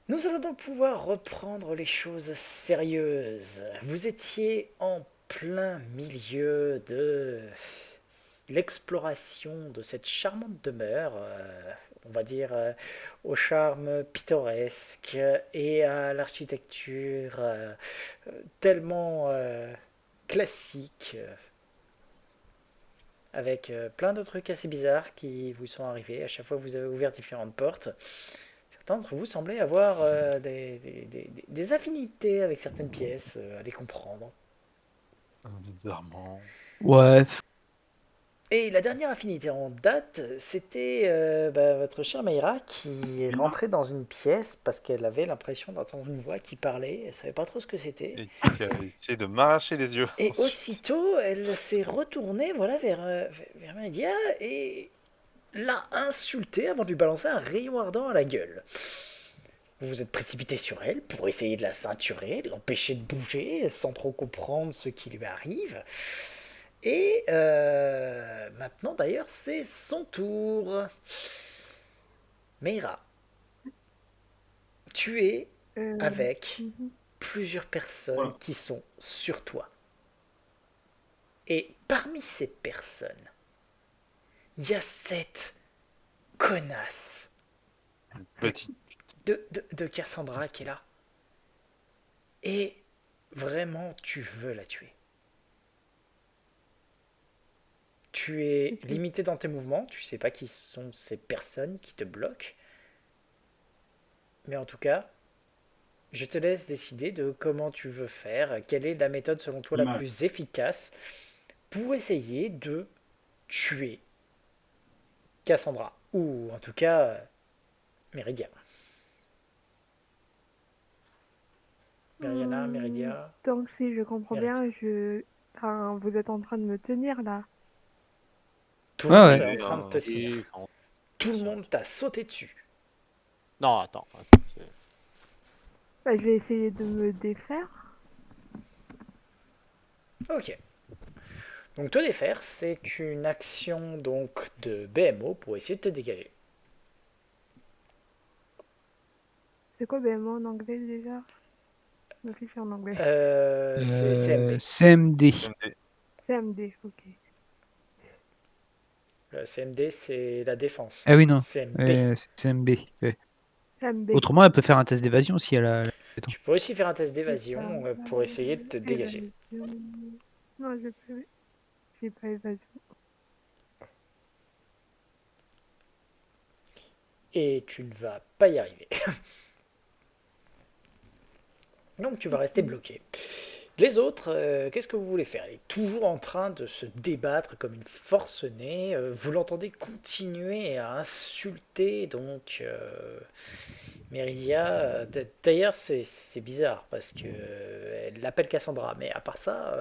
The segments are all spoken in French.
Nous allons donc pouvoir reprendre les choses sérieuses. Vous étiez en plein milieu de l'exploration de cette charmante demeure, on va dire au charme pittoresque et à l'architecture tellement classique, avec plein de trucs assez bizarres qui vous sont arrivés à chaque fois que vous avez ouvert différentes portes. Certains d'entre vous semblaient avoir des affinités avec certaines pièces, à les comprendre. Bizarrement. Ouais, Et la dernière affinité en date, c'était votre chère Meira qui rentrait dans une pièce parce qu'elle avait l'impression d'entendre une voix qui parlait, elle savait pas trop ce que c'était. Et qui a essayé de m'arracher les yeux Et ensuite. aussitôt, elle s'est retournée voilà, vers Média et l'a insulté avant de lui balancer un rayon ardent à la gueule. Vous vous êtes précipité sur elle pour essayer de la ceinturer, de l'empêcher de bouger sans trop comprendre ce qui lui arrive. Et maintenant d'ailleurs c'est son tour. Meira, tu es Euh, avec mhm. plusieurs personnes qui sont sur toi. Et parmi ces personnes, il y a cette connasse de, Petite. de Cassandra qui est là. Et vraiment, tu veux la tuer. Tu es Ok. limité dans tes mouvements, tu sais pas qui sont ces personnes qui te bloquent, mais en tout cas, je te laisse décider de comment tu veux faire, quelle est la méthode selon toi la plus efficace pour essayer de tuer Cassandra, ou en tout cas Meridia. Meriana, Meridia, Donc si je comprends Meridia. bien, enfin, vous êtes en train de me tenir là. Tout le ouais, monde ouais. est en Oui, train de te oui, tenir. Tout le monde t'a sauté dessus. non, attends. Bah, je vais essayer de me défaire. Ok. Donc te défaire, c'est une action donc de BMO pour essayer de te dégager. C'est quoi BMO en anglais déjà? Je me fiche en anglais. C'est CMB. CMD. MD. CMD, ok. CMD, c'est la défense. Ah oui, non. CMB. CMB. Ouais. CMB. Autrement, elle peut faire un test d'évasion si elle a. Tu peux aussi faire un test C'est ça. d'évasion pour essayer de te dégager. Évasion. Non, j'ai pas évasion. Et tu ne vas pas y arriver. Donc tu vas rester Ok. bloqué. Les autres, qu'est-ce que vous voulez faire? Elle est toujours en train de se débattre comme une forcenée. Vous l'entendez continuer à insulter donc Méridia. D'ailleurs, c'est bizarre parce que elle l'appelle Cassandra, mais à part ça,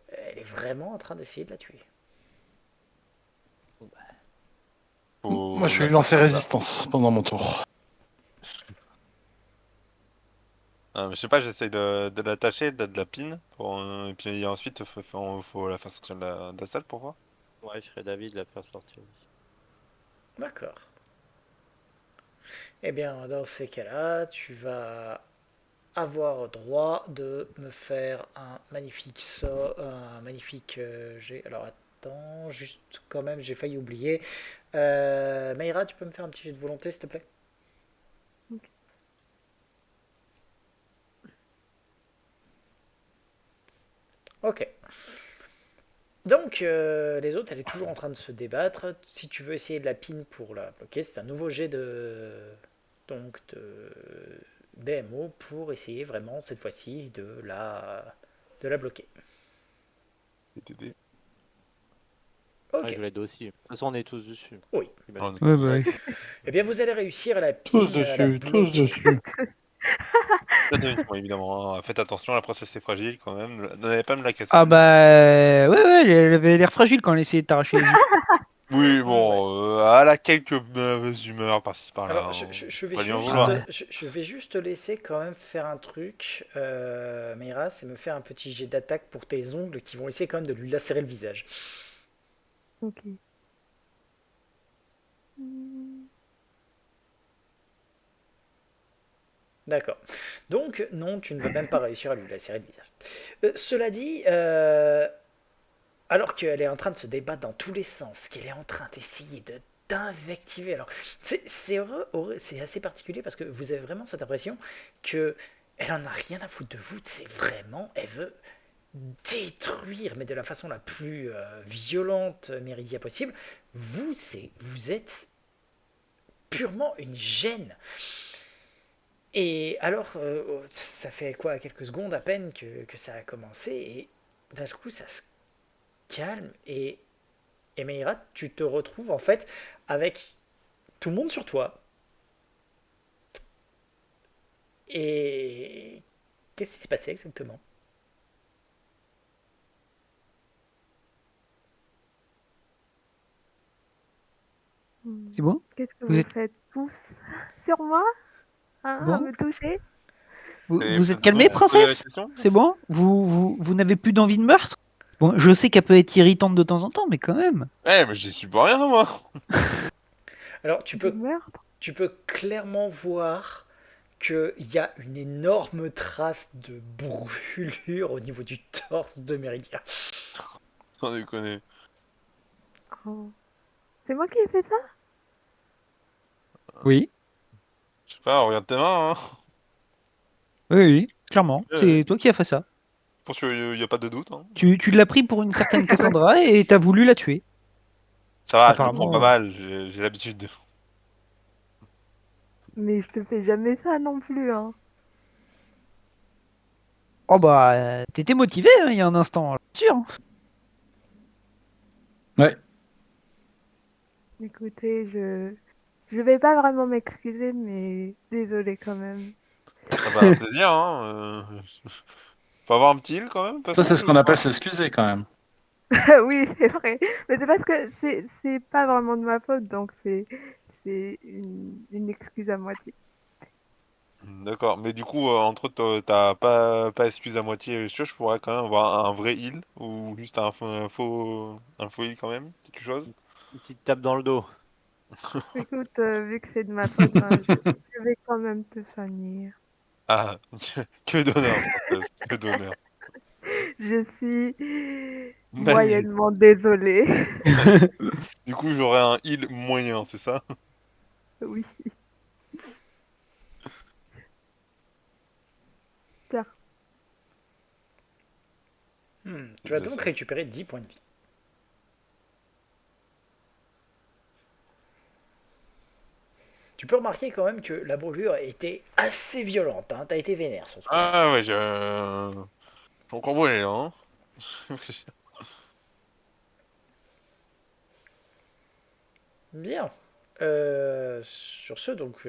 elle est vraiment en train d'essayer de la tuer. Moi, Faut je vais la lui faire lancer comme ça. résistance pendant mon tour. Je sais pas, j'essaye de l'attacher, de la pin, et puis ensuite, faut la faire sortir de la salle pour voir. Ouais, je serais d'avis de la faire sortir. D'accord. Eh bien, dans ces cas-là, tu vas avoir droit de me faire un magnifique jet. Alors attends, juste quand même, j'ai failli oublier. Mayra, tu peux me faire un petit jet de volonté, s'il te plaît? Ok. Ok. Donc, les autres, elle est toujours en train de se débattre. Si tu veux essayer de la pin pour la bloquer, c'est un nouveau jet donc de BMO pour essayer vraiment, cette fois-ci, de la bloquer. Ouais, Ok, je l'aide aussi. De toute façon, on est tous dessus. oui. Oh, J'imagine. Ouais, bah ouais. Eh bien, vous allez réussir à la Tous pin, à la dessus, tous bloquer. dessus. bon, évidemment, hein. Faites attention, la princesse est fragile quand même. N'allez pas me la casser Ah plus bah vite. ouais, elle avait l'air fragile quand elle essayait de t'arracher les yeux. Oui, Ouais. bon, elle a quelques mauvaises humeurs par-ci par-là, Alors, hein. je vais Faut pas lui en juste, vouloir. Ah, je vais juste te laisser quand même faire un truc, Meira, c'est me faire un petit jet d'attaque pour tes ongles qui vont essayer quand même de lui lacérer le visage. Ok. Hmm. D'accord. Donc, non, tu ne vas même pas réussir à lui lacérer le visage. Cela dit, alors qu'elle est en train de se débattre dans tous les sens, qu'elle est en train d'essayer d'invectiver. Alors, c'est assez particulier parce que vous avez vraiment cette impression que elle en a rien à foutre de vous. C'est vraiment, elle veut détruire, mais de la façon la plus violente, Méridia possible. Vous êtes purement une gêne. Et alors, ça fait quoi, quelques secondes à peine que ça a commencé, et d'un coup, ça se calme, et Meira, tu te retrouves en fait avec tout le monde sur toi. Et qu'est-ce qui s'est passé exactement? C'est bon? Qu'est-ce que Vous vous êtes faites tous sur moi, hein, à bon? me toucher? Et Vous vous êtes êtes en train calmée, de poser la princesse? question? C'est bon? Vous n'avez plus d'envie de meurtre? Bon, je sais qu'elle peut être irritante de temps en temps, mais quand même. Mais j'y suis pour rien, moi. Alors, De meurtre? tu peux clairement voir qu'il y a une énorme trace de brûlure au niveau du torse de Méridia. Sans déconner. Oh. C'est moi qui ai fait ça? Oui, Je sais pas, regarde tes mains, hein. oui, oui, clairement. Ouais. C'est toi qui as fait ça. Je pense qu'il n'y a pas de doute, hein. Tu l'as pris pour une certaine Cassandra et t'as voulu la tuer. Ça va, je le prends pas Apparemment. mal, j'ai l'habitude de... Mais je te fais jamais ça non plus, hein. Oh bah, t'étais motivé hein, il y a un instant, sûr. Ouais. Écoutez, je vais pas vraiment m'excuser, mais désolé quand même. Ah bah, un plaisir, hein. Faut avoir un petit heal quand même, de toute Ça, façon, c'est ce je qu'on appelle crois. s'excuser quand même. Oui, c'est vrai. Mais c'est parce que c'est pas vraiment de ma faute, donc c'est une excuse à moitié. D'accord, mais du coup, entre autres, t'as pas excuse à moitié. Est-ce que je pourrais quand même avoir un vrai heal ou juste un faux heal quand même, quelque chose? Une petite tape dans le dos. Écoute, vu que c'est de ma faute, hein, je vais quand même te soigner. Ah, que d'honneur, princesse, que d'honneur. Je suis Magnifique. moyennement désolée. Du coup, j'aurais un heal moyen, c'est ça? Oui, tiens. Tu vas Je donc sais. récupérer 10 points de vie. Tu peux remarquer quand même que la brûlure était assez violente. Hein. T'as été vénère sur ce coup-là. Ah ouais, J'en comprends les hein. Bien. Sur ce, donc,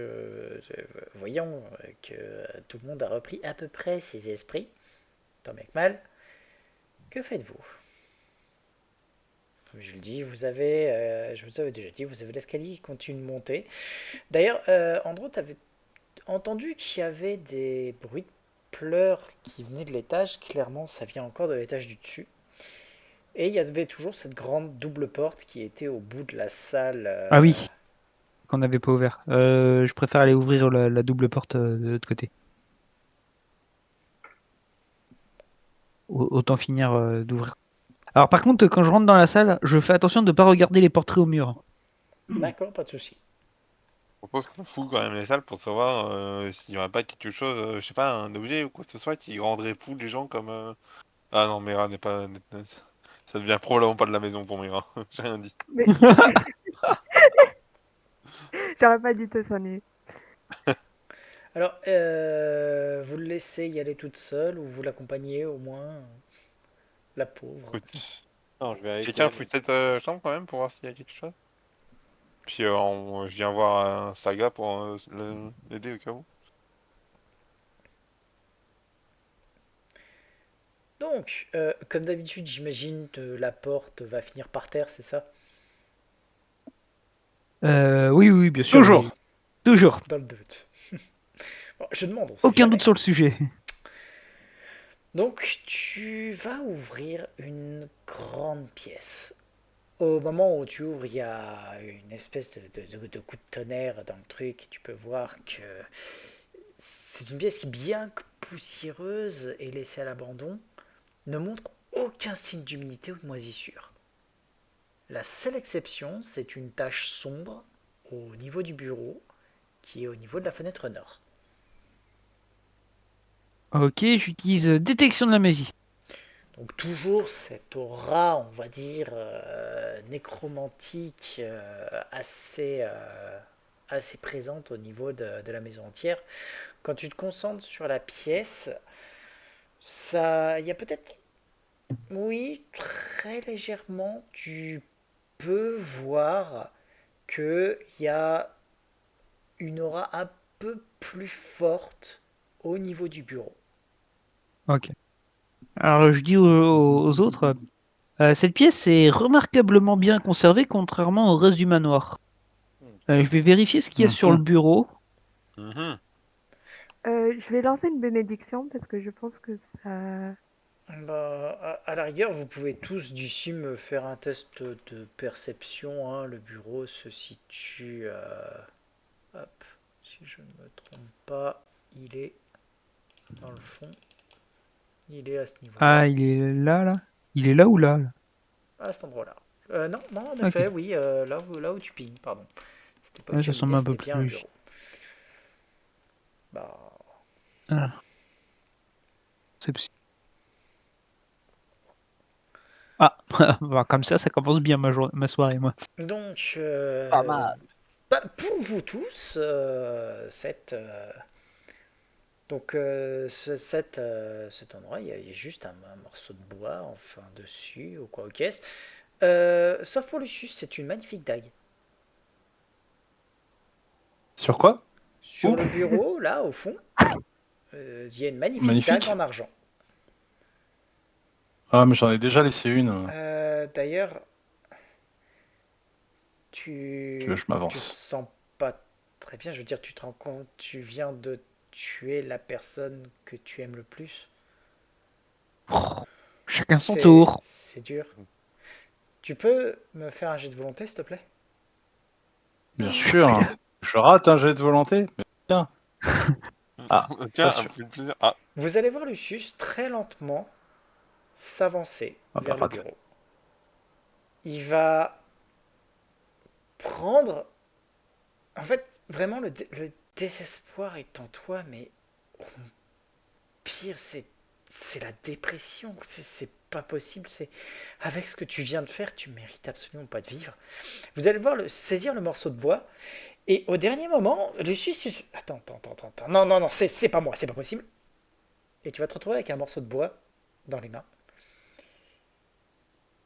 voyons que tout le monde a repris à peu près ses esprits. Tant bien que mal. Que faites-vous? Comme je le dis, je vous avais déjà dit, vous avez l'escalier qui continue de monter. D'ailleurs, Andro, tu avais entendu qu'il y avait des bruits de pleurs qui venaient de l'étage. Clairement, ça vient encore de l'étage du dessus. Et il y avait toujours cette grande double porte qui était au bout de la salle. Ah oui, qu'on n'avait pas ouvert. Je préfère aller ouvrir la double porte de l'autre côté. Autant finir d'ouvrir. Alors par contre, quand je rentre dans la salle, je fais attention de ne pas regarder les portraits au mur. D'accord, pas de souci. Je propose qu'on fout quand même les salles pour savoir s'il n'y aurait pas quelque chose, je sais pas, un objet ou quoi que ce soit qui rendrait fou les gens comme... Ah non, Mira n'est pas... Ça devient probablement pas de la maison pour Mira, j'ai rien dit. Mais j'aurais pas dû te soigner. Alors, vous le laissez y aller toute seule ou vous l'accompagnez au moins, la pauvre. Écoute, Non, je vais avec quelqu'un elle. fouille cette chambre quand même pour voir s'il y a quelque chose? Puis je viens voir un Saga pour l'aider au cas où. Donc, comme d'habitude, j'imagine que la porte va finir par terre, c'est ça? Oui, oui, bien sûr. Toujours. Oui. Toujours. Dans le doute. Bon, je demande, on sait Aucun jamais. doute sur le sujet. Donc, tu vas ouvrir une grande pièce. Au moment où tu ouvres, il y a une espèce de coup de tonnerre dans le truc. Tu peux voir que c'est une pièce qui, bien que poussiéreuse et laissée à l'abandon, ne montre aucun signe d'humidité ou de moisissure. La seule exception, c'est une tache sombre au niveau du bureau, qui est au niveau de la fenêtre nord. Ok, j'utilise détection de la magie. Donc toujours cette aura, on va dire, nécromantique, assez présente au niveau de la maison entière. Quand tu te concentres sur la pièce, ça, il y a peut-être, oui, très légèrement, tu peux voir qu'il y a une aura un peu plus forte au niveau du bureau. Ok. Alors je dis aux autres, cette pièce est remarquablement bien conservée contrairement au reste du manoir. Je vais vérifier ce qu'il y a sur le Mhm. bureau. Mhm. Je vais lancer une bénédiction parce que je pense que ça. Bah, à la rigueur, vous pouvez tous d'ici me faire un test de perception, hein. Le bureau se situe, hop, si je ne me trompe pas, il est dans le fond. Il est à ce niveau-là, Ah, il est là, là. Il est là ou là, là? à cet endroit-là. Non, non, en Ok. effet, oui, là où tu pignes, pardon. C'était pas une Ouais, ça semble cheminée, un peu c'était plus bien un logique. bureau. Bah, Ah, Ah, bah, comme ça commence bien ma soirée, moi. donc, Pas mal. bah, pour vous tous, cet endroit, il y a juste un morceau de bois, enfin, dessus, ou quoi, ok. Sauf pour Lucius, c'est une magnifique dague. Sur quoi? Sur Où? le bureau, là, au fond, il y a une magnifique dague Magnifique. en argent. Ah, mais j'en ai déjà laissé une. D'ailleurs, Tu veux, tu, je tu te m'avance. sens pas très bien. Je veux dire, tu te rends compte, tu viens de tuer la personne que tu aimes le plus. Chacun son C'est, tour. c'est dur. Tu peux me faire un jet de volonté, s'il te plaît? Bien sûr. Je rate un jet de volonté. Mais bien. Ah, Tiens, pas un sûr. peu de plaisir. Ah, Vous allez voir Lucius très lentement s'avancer Ah bah vers le rate. bureau. Il va prendre. En fait, vraiment, le désespoir est en toi, mais pire, c'est la dépression. C'est pas possible. C'est avec ce que tu viens de faire, tu mérites absolument pas de vivre. Vous allez voir saisir le morceau de bois. Et au dernier moment, Lucius, attends, attends, attends, attends. Non, non, non, c'est pas moi, c'est pas possible. Et tu vas te retrouver avec un morceau de bois dans les mains.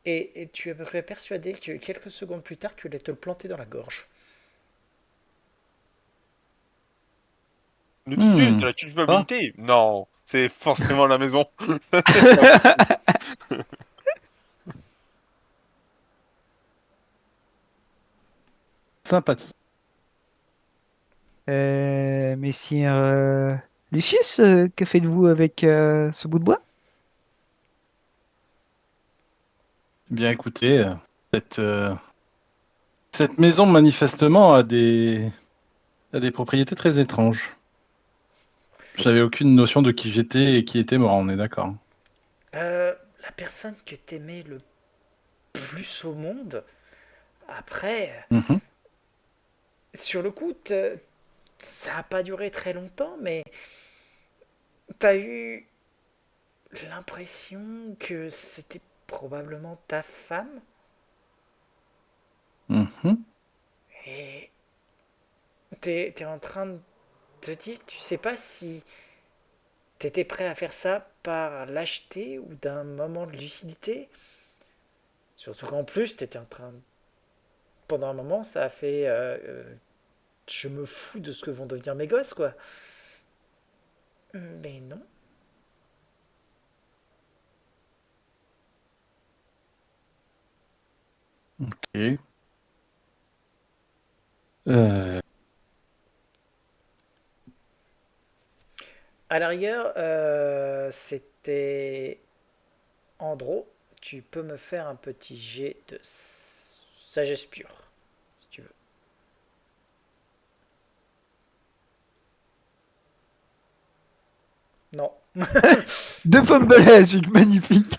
Et tu es à peu près persuadé que quelques secondes plus tard, tu allais te le planter dans la gorge. mais tu tues, Hmm. de la Ah, culpabilité. Non, c'est forcément la maison. sympathique. Messire Lucius, que faites-vous avec ce bout de bois? Bien écoutez, cette, cette maison manifestement a des propriétés très étranges. J'avais aucune notion de qui j'étais et qui était mort, on est d'accord. La personne que t'aimais le plus au monde, après, Mhm. sur le coup, ça a pas duré très longtemps, mais t'as eu l'impression que c'était probablement ta femme. Mhm. Et t'es en train de te dire, tu sais pas si t'étais prêt à faire ça par lâcheté ou d'un moment de lucidité. Surtout qu'en plus, t'étais en train. Pendant un moment, ça a fait. Je me fous de ce que vont devenir mes gosses, quoi. Mais non. Ok. Euh, À la rigueur, c'était Andro. Tu peux me faire un petit jet de sagesse pure, si tu veux. Non. 2 fumbles à la suite, magnifique.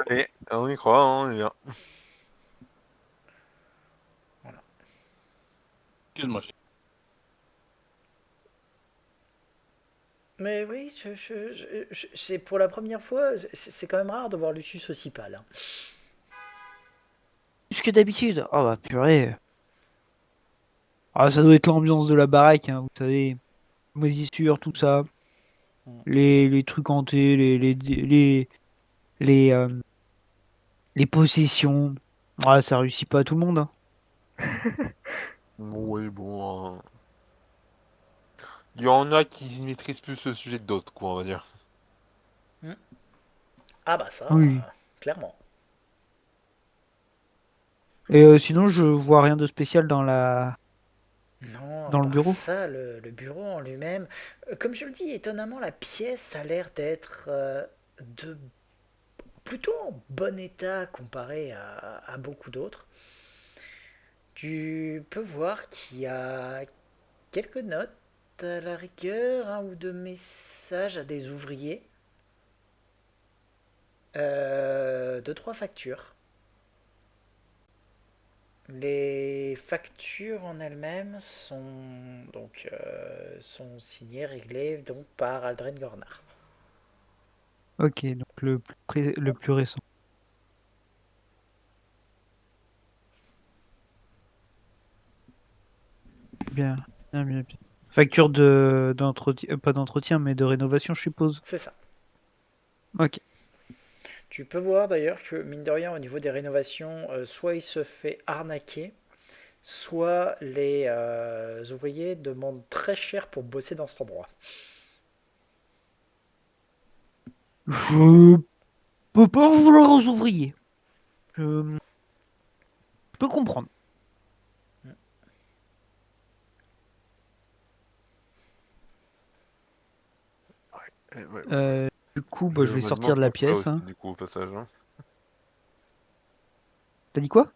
Allez, on y croit, hein, on est bien. Excuse-moi. Mais oui, c'est pour la première fois, c'est quand même rare de voir Lucius aussi pâle, hein. Plus que d'habitude. Oh bah purée. Ah, ça doit être l'ambiance de la baraque, hein, vous savez. Moisissure, tout ça. Les trucs hantés, les, euh, les possessions. Ah, ça réussit pas à tout le monde, hein. Bon, oui, bon. Il y en a qui maîtrisent plus ce sujet que d'autres, quoi, on va dire. Ah bah ça, Oui. clairement. Et sinon, je vois rien de spécial Non, à dans le part bureau. ça, le bureau en lui-même, comme je le dis, étonnamment, la pièce a l'air d'être de plutôt en bon état comparé à beaucoup d'autres. Tu peux voir qu'il y a quelques notes, à la rigueur, un ou deux messages à des ouvriers, deux, trois factures. Les factures en elles-mêmes sont signées, réglées donc par Aldren Gornar. Ok, donc le plus récent. Bien, bien, bien, bien. Facture d'entretien, pas d'entretien, mais de rénovation, je suppose. C'est ça. Ok. Tu peux voir d'ailleurs que, mine de rien, au niveau des rénovations, soit il se fait arnaquer, soit les ouvriers demandent très cher pour bosser dans cet endroit. Je peux pas en vouloir aux ouvriers. Je peux comprendre. Ouais. Du coup, bah, je vais Me demande sortir de ce la qu'on fout là pièce, aussi, hein. du coup, au passage. Hein. T'as dit quoi?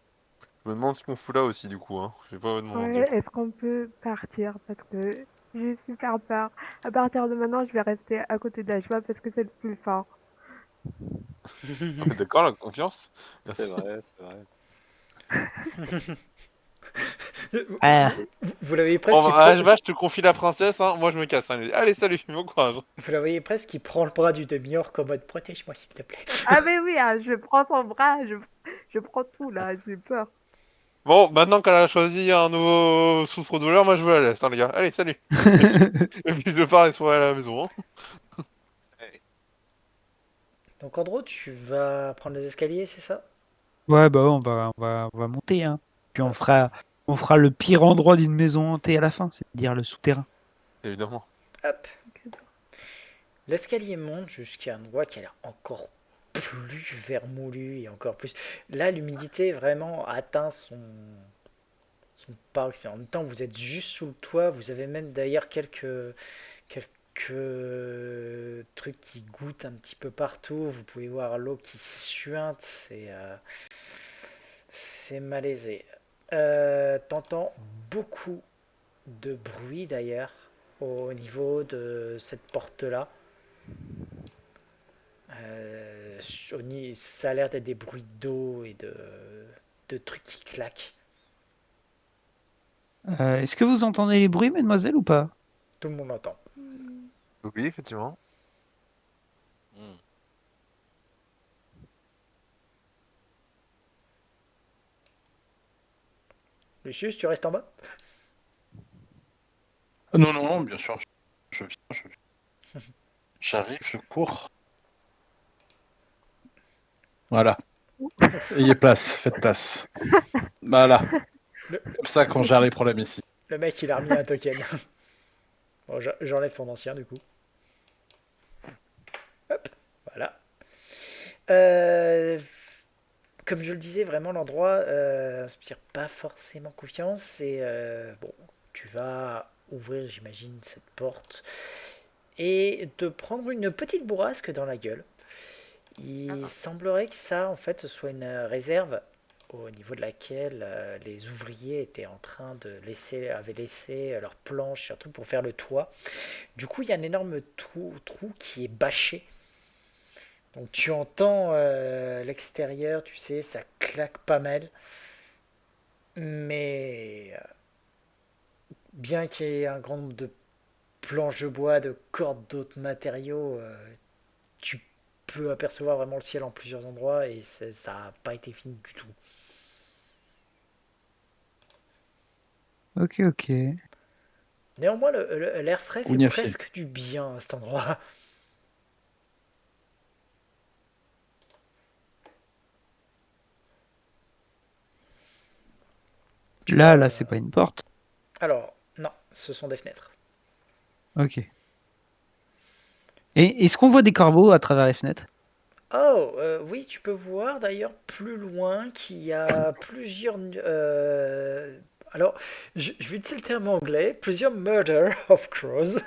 Je me demande ce qu'on fout là aussi, du coup. Hein. Je vais pas vous Ouais, demander. est-ce qu'on peut partir? Parce que j'ai super peur. À partir de maintenant, je vais rester à côté de la joie parce que c'est le plus fort. D'accord, la confiance. C'est Merci. vrai, c'est vrai. Ah, Vous la voyez Bon, presque bah, je te confie la princesse, hein. Moi je me casse. Hein. Allez, salut, bon courage. vous la voyez presque qui prend le bras du demi-orc en mode protège-moi s'il te plaît. Ah mais oui, hein, je prends son bras, je prends tout là, j'ai peur. Bon, maintenant qu'elle a choisi un nouveau souffre-douleur, moi je veux la laisse, hein, les gars. Allez, salut. Et puis je le pars et soirée à la maison. Hein. Donc en gros, tu vas prendre les escaliers, c'est ça? ouais, bah, on va monter, hein. Puis on fera le pire endroit d'une maison hantée à la fin, c'est-à-dire le souterrain. Évidemment. Hop. L'escalier monte jusqu'à un endroit qui a l'air encore plus vermoulu et encore plus. Là, l'humidité vraiment atteint son paroxysme. En même temps, vous êtes juste sous le toit. Vous avez même d'ailleurs quelques trucs qui goûtent un petit peu partout. Vous pouvez voir l'eau qui suinte. C'est malaisé. T'entends beaucoup de bruit d'ailleurs au niveau de cette porte-là. Ça a l'air d'être des bruits d'eau et de trucs qui claquent. Est-ce que vous entendez les bruits, mademoiselle, ou pas? Tout le monde entend. Oui, effectivement. Hmm. Lucius, tu restes en bas? Non, non, non, bien sûr. Je viens. J'arrive, je cours. Voilà. Ayez place, faites place. Voilà. Le, Comme ça qu'on gère les problèmes ici. le mec, il a remis un token. Bon, j'enlève ton ancien du coup. Hop, voilà. Euh, Comme je le disais, vraiment l'endroit inspire pas forcément confiance. Et bon, tu vas ouvrir, j'imagine, cette porte et te prendre une petite bourrasque dans la gueule. Il semblerait que ça, en fait, ce soit une réserve au niveau de laquelle les ouvriers étaient en train avaient laissé leurs planches surtout pour faire le toit. Du coup, il y a un énorme trou qui est bâché. Donc tu entends l'extérieur, tu sais, ça claque pas mal. Mais bien qu'il y ait un grand nombre de planches de bois, de cordes, d'autres matériaux, tu peux apercevoir vraiment le ciel en plusieurs endroits et ça n'a pas été fini du tout. Ok, ok. Néanmoins, l'air frais fait Ougnafier. presque du bien à cet endroit. Tu Là, vois, c'est pas une porte. alors, non, ce sont des fenêtres. Ok. Et est-ce qu'on voit des corbeaux à travers les fenêtres? Oh, oui, tu peux voir d'ailleurs plus loin qu'il y a plusieurs... alors, je vais utiliser le terme anglais, plusieurs murder of crows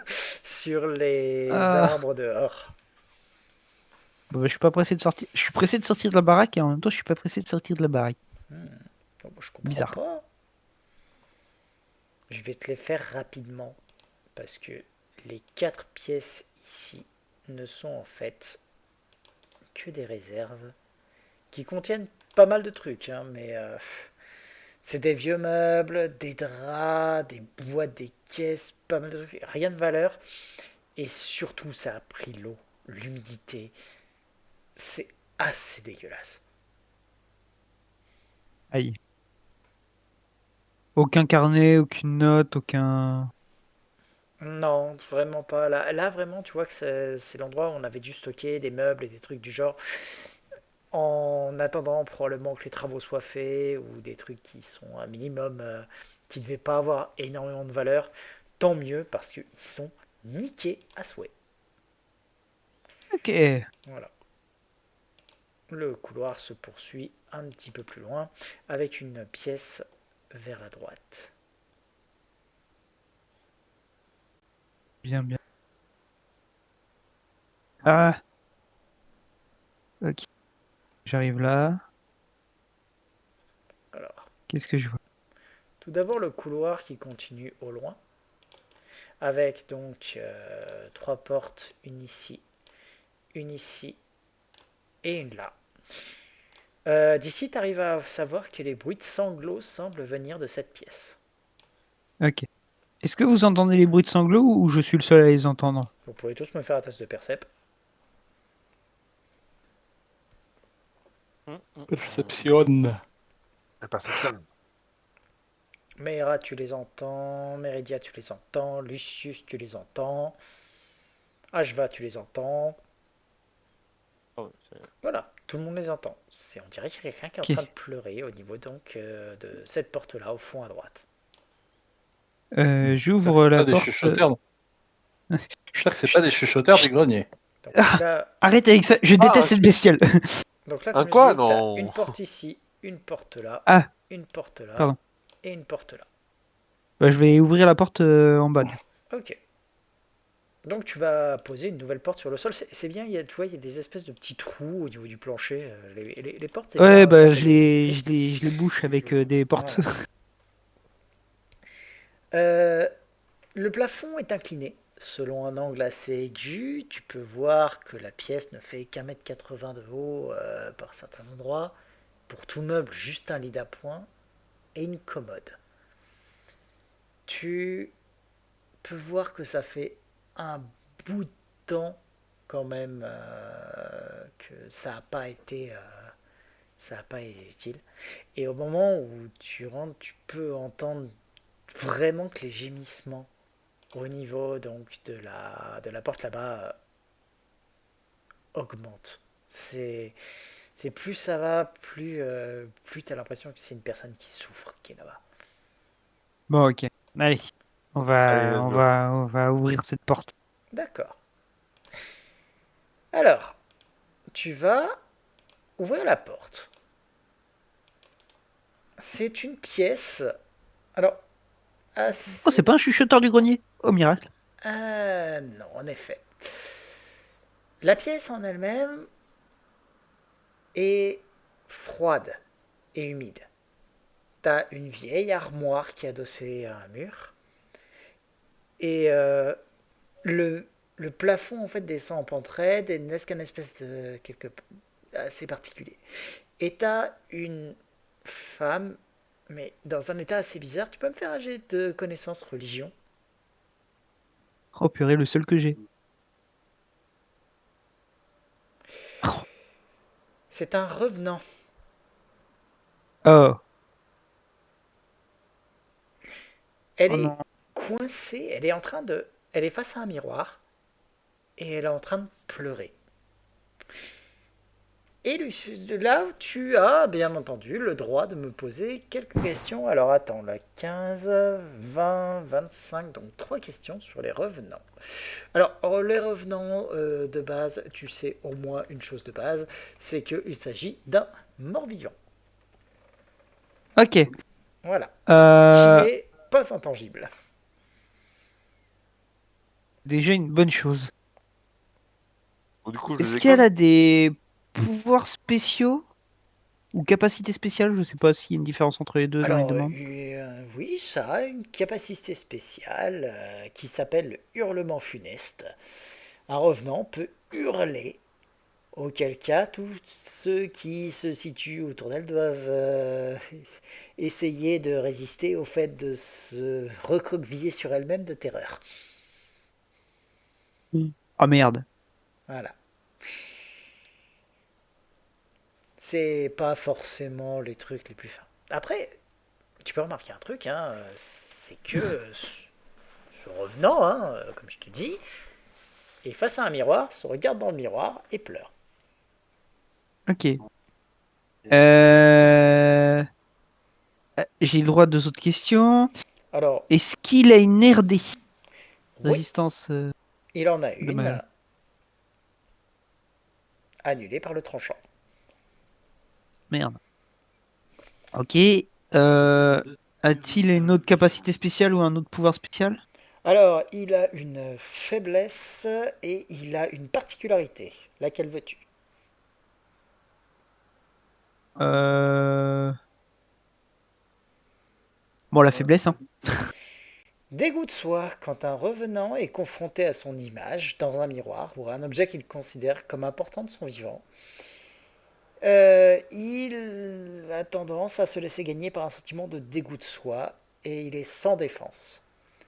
sur les Ah, arbres dehors. bah, je suis pas pressé de sortir. Je suis pressé de sortir de la baraque et en même temps, je suis pas pressé de sortir de la baraque. Oh, je comprends Bizarre. pas. Je vais te les faire rapidement parce que les 4 pièces ici ne sont en fait que des réserves qui contiennent pas mal de trucs, hein, mais c'est des vieux meubles, des draps, des boîtes, des caisses, pas mal de trucs, rien de valeur. Et surtout, ça a pris l'eau, l'humidité. C'est assez dégueulasse. Aïe. Aucun carnet, aucune note, aucun. Non, vraiment pas. Là vraiment, tu vois que c'est l'endroit où on avait dû stocker des meubles et des trucs du genre. En attendant probablement que les travaux soient faits ou des trucs qui sont un minimum qui ne devaient pas avoir énormément de valeur, tant mieux parce qu'ils sont niqués à souhait. Ok. Voilà. Le couloir se poursuit un petit peu plus loin avec une pièce vers la droite. Bien, bien. Ah, ok. J'arrive là. Alors, Qu'est-ce que je vois? tout d'abord le couloir qui continue au loin avec donc 3 portes, une ici et une là. D'ici, tu arrives à savoir que les bruits de sanglots semblent venir de cette pièce. Ok. Est-ce que vous entendez les bruits de sanglots ou je suis le seul à les entendre? Vous pouvez tous me faire un test de percep. Perception. La perception. Meira, tu les entends. Meridia, tu les entends. Lucius, tu les entends. Ashva, tu les entends. Oh, Voilà, tout le monde les entend. On dirait qu'il y a quelqu'un qui est en Ok. train de pleurer au niveau donc de cette porte-là, au fond à droite. J'ouvre C'est la pas des porte. chuchoteurs. J'espère que c'est pas des chuchoteurs du grenier. Donc Ah, là, arrête avec ça, je déteste cette bestiole. comme je Quoi? disais, t'as Non. une porte ici, une porte là, Ah, une porte là pardon. et une porte là. Bah, je vais ouvrir la porte en bas. Ok. Donc tu vas poser une nouvelle porte sur le sol. C'est bien, tu vois, il y a des espèces de petits trous au niveau du plancher. Les portes, c'est bien, Ouais, hein, ça bah, fait des effets. je les bouche avec des portes. Voilà. Euh, le plafond est incliné. Selon un angle assez aigu, tu peux voir que la pièce ne fait qu'1,80 m de haut par certains endroits. Pour tout meuble, juste un lit d'appoint et une commode. Tu peux voir que ça fait un bout de temps quand même que ça n'a pas été utile. Et au moment où tu rentres, tu peux entendre vraiment que les gémissements au niveau donc de la porte là-bas augmentent. C'est plus ça va, plus tu as l'impression que c'est une personne qui souffre qui est là-bas. Bon, ok. Allez, Allez, let's go. on va ouvrir cette porte. D'accord. Alors, tu vas ouvrir la porte. C'est une pièce. Alors, Oh, c'est assez. pas un chuchoteur du grenier? Oh, miracle. Non, en effet. La pièce en elle-même est froide et humide. T'as une vieille armoire qui est adossée à un mur. Et le plafond en fait descend en pente raide et ne laisse qu'un espèce de quelque assez particulier. Et t'as une femme, mais dans un état assez bizarre. Tu peux me faire un jet de connaissance religion? Oh purée, le seul que j'ai. C'est un revenant. Oh, Elle oh est non. coincée, elle est en train de... Elle est face à un miroir et elle est en train de pleurer. Et là, tu as bien entendu le droit de me poser quelques questions. Alors attends, la 15, 20, 25, donc 3 questions sur les revenants. Alors, les revenants de base, tu sais au moins une chose de base, c'est qu'il s'agit d'un mort-vivant. Ok. Voilà. Qui Euh, n'est pas intangible. déjà une bonne chose. Bon, du coup, je les Est-ce qu'elle école. a des pouvoirs spéciaux ou capacités spéciales? Je sais pas s'il y a une différence entre les deux dans les Alors, demandes. oui, ça a une capacité spéciale qui s'appelle le hurlement funeste. Un revenant peut hurler, auquel cas tous ceux qui se situent autour d'elle doivent essayer de résister au fait de se recroqueviller sur elle-même de terreur. Ah merde. Voilà. C'est pas forcément les trucs les plus fins. Après, tu peux remarquer un truc, hein, c'est que ce revenant, hein, comme je te dis, est face à un miroir, se regarde dans le miroir et pleure. Ok. Euh... J'ai le droit à 2 autres questions. Alors, Est-ce qu'il a une RD? oui, Résistance il en a de une annulée par le tranchant. Merde. Ok. A-t-il une autre capacité spéciale ou un autre pouvoir spécial? Alors, il a une faiblesse et il a une particularité. Laquelle veux-tu? Euh... Bon, la faiblesse, hein. Dégoût de soi quand un revenant est confronté à son image dans un miroir ou à un objet qu'il considère comme important de son vivant. Il a tendance à se laisser gagner par un sentiment de dégoût de soi et il est sans défense.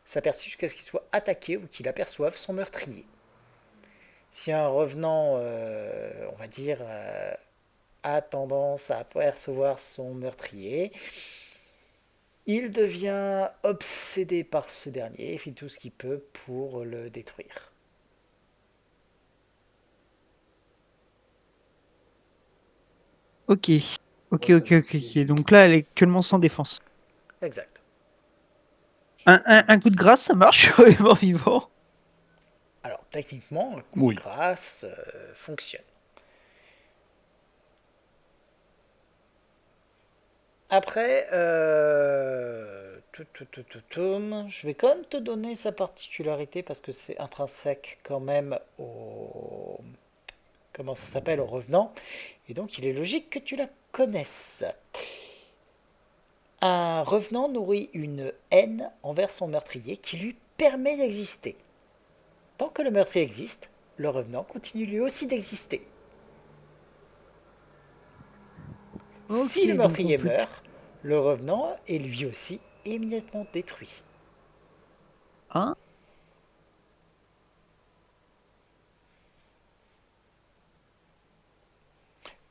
Ça persiste jusqu'à ce qu'il soit attaqué ou qu'il aperçoive son meurtrier. Si un revenant, on va dire, a tendance à apercevoir son meurtrier, il devient obsédé par ce dernier et fait tout ce qu'il peut pour le détruire. Ok. Ok. Donc là, elle est actuellement sans défense. Exact. Un coup de grâce, ça marche sur les morts vivants. Alors, techniquement, un coup de Oui. grâce fonctionne. Après, je vais quand même te donner sa particularité parce que c'est intrinsèque quand même au... Comment ça s'appelle? Au revenant. Et donc, il est logique que tu la connaisses. Un revenant nourrit une haine envers son meurtrier qui lui permet d'exister. Tant que le meurtrier existe, le revenant continue lui aussi d'exister. Si Ok, le donc on meurtrier peut... meurt, le revenant est lui aussi immédiatement détruit. Hein?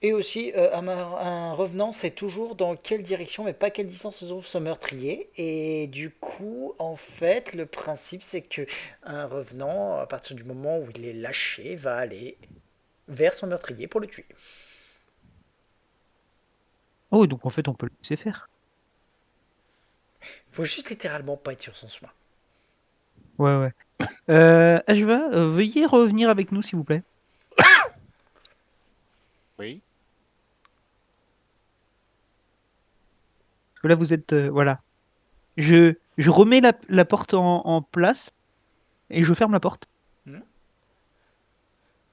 Et aussi, un revenant, c'est toujours dans quelle direction, mais pas quelle distance se trouve ce meurtrier. Et du coup, en fait, le principe, c'est que un revenant, à partir du moment où il est lâché, va aller vers son meurtrier pour le tuer. Oh, donc en fait, on peut le laisser faire. Faut juste littéralement pas être sur son chemin. Ouais. Ashva, veuillez revenir avec nous, s'il vous plaît. Oui. Parce que là, vous êtes... voilà. Je remets la porte en place et je ferme la porte. Hmm.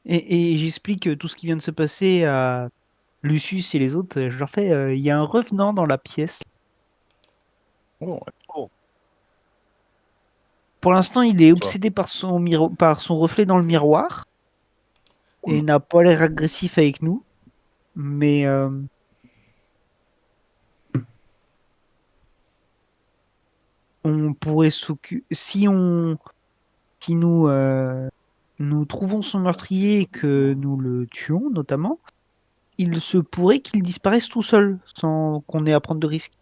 Et j'explique tout ce qui vient de se passer à Lucius et les autres, je leur fais, il y a un revenant dans la pièce. Oh, ouais. Pour l'instant, il est Toi. obsédé par par son reflet dans le miroir et n'a pas l'air agressif avec nous. Mais on pourrait s'occuper. Si nous trouvons son meurtrier et que nous le tuons, notamment, il se pourrait qu'il disparaisse tout seul, sans qu'on ait à prendre de risques.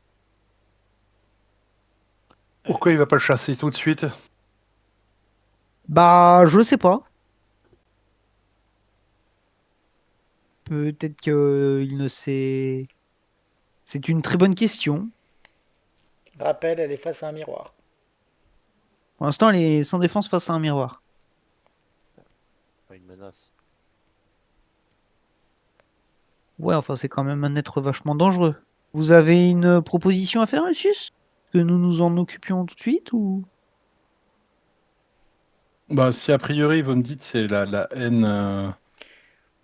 Pourquoi il va pas le chasser tout de suite? Bah, je sais pas. Peut-être qu'il ne sait. C'est une très bonne question. Rappel, elle est face à un miroir. Pour l'instant, elle est sans défense face à un miroir. Pas une menace. Ouais, enfin, c'est quand même un être vachement dangereux. Vous avez une proposition à faire, Lucius? Que nous nous en occupions tout de suite ou... Bah, si a priori vous me dites c'est la haine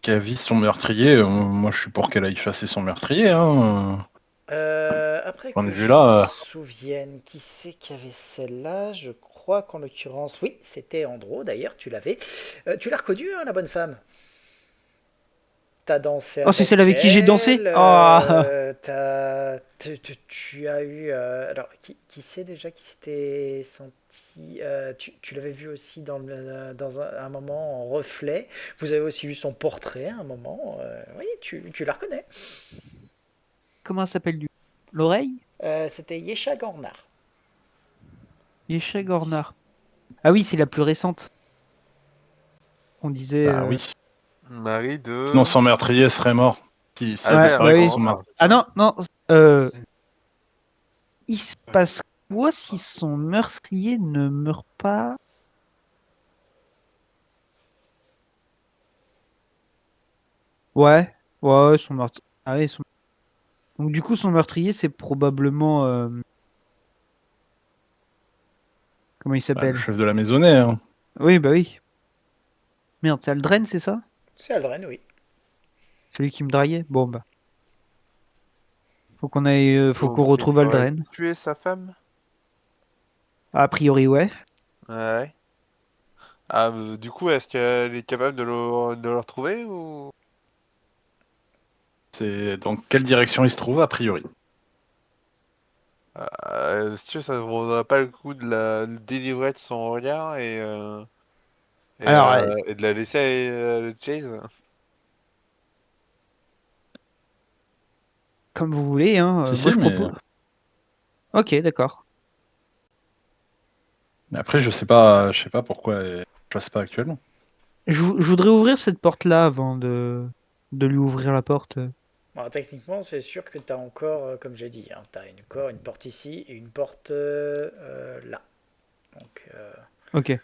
qui avise son meurtrier, moi je suis pour qu'elle aille chasser son meurtrier. Hein. Après Point de que vue je me là, souvienne, qui c'est qui avait celle-là? Je crois qu'en l'occurrence, oui, c'était Andro d'ailleurs, tu l'avais. Tu l'as reconnue, hein, la bonne femme? T'as dansé Oh, c'est avec celle avec qui j'ai dansé? elle, Ah, tu as eu... alors, qui c'est déjà qui s'était senti... tu l'avais vu aussi dans un moment en reflet. Vous avez aussi vu son portrait à un moment. Oui, tu la reconnais. comment elle s'appelle du L'oreille? C'était Yesha Gornar. Yesha Gornar. Ah oui, c'est la plus récente. On disait... bah oui. Marie de. Sinon son meurtrier serait mort. S'il a Ouais, Albert, disparu bah quand oui. son enfin, meurtrier. Ah non, non. Euh, il se passe quoi si son meurtrier ne meurt pas? Ouais, ouais, son meurtrier. Ah oui, donc du coup, son meurtrier, c'est probablement... comment il Bah, le s'appelle? chef de la maisonnée. Hein. Oui, bah oui. Merde, c'est Aldren, c'est ça? C'est Aldren, oui. Celui qui me draguait? Bon, bah. Faut qu'on donc retrouve il aurait Aldren. tué sa femme. A priori, ouais. Ouais. Ah, du coup, est-ce qu'elle est capable de le retrouver ou. C'est dans quelle direction il se trouve a priori. Si tu veux, ça ne vaudrait pas le coup de délivrer de son regard Alors, et de la laisser le chase. comme vous voulez, hein. Si Moi, si, je mais propose. Ok, d'accord. après je sais pas pourquoi elle chasse pas actuellement. Je voudrais ouvrir cette porte-là avant de lui ouvrir la porte. Alors, techniquement, c'est sûr que tu as encore, comme j'ai dit, hein, tu as encore une porte ici et une porte là. Donc, Ok.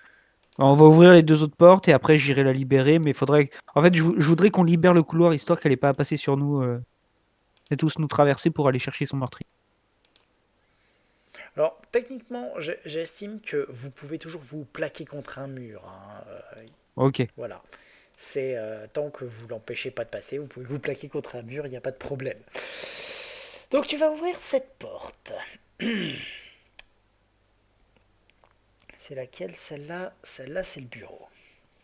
On va ouvrir les deux autres portes et après j'irai la libérer, mais faudrait. En fait, je voudrais qu'on libère le couloir histoire qu'elle ait pas à passer sur nous et tous nous traverser pour aller chercher son meurtrier. alors, techniquement, j'estime que vous pouvez toujours vous plaquer contre un mur, hein, Ok. voilà. C'est tant que vous l'empêchez pas de passer, vous pouvez vous plaquer contre un mur, il n'y a pas de problème. Donc tu vas ouvrir cette porte. C'est laquelle celle-là? Celle-là, c'est le bureau.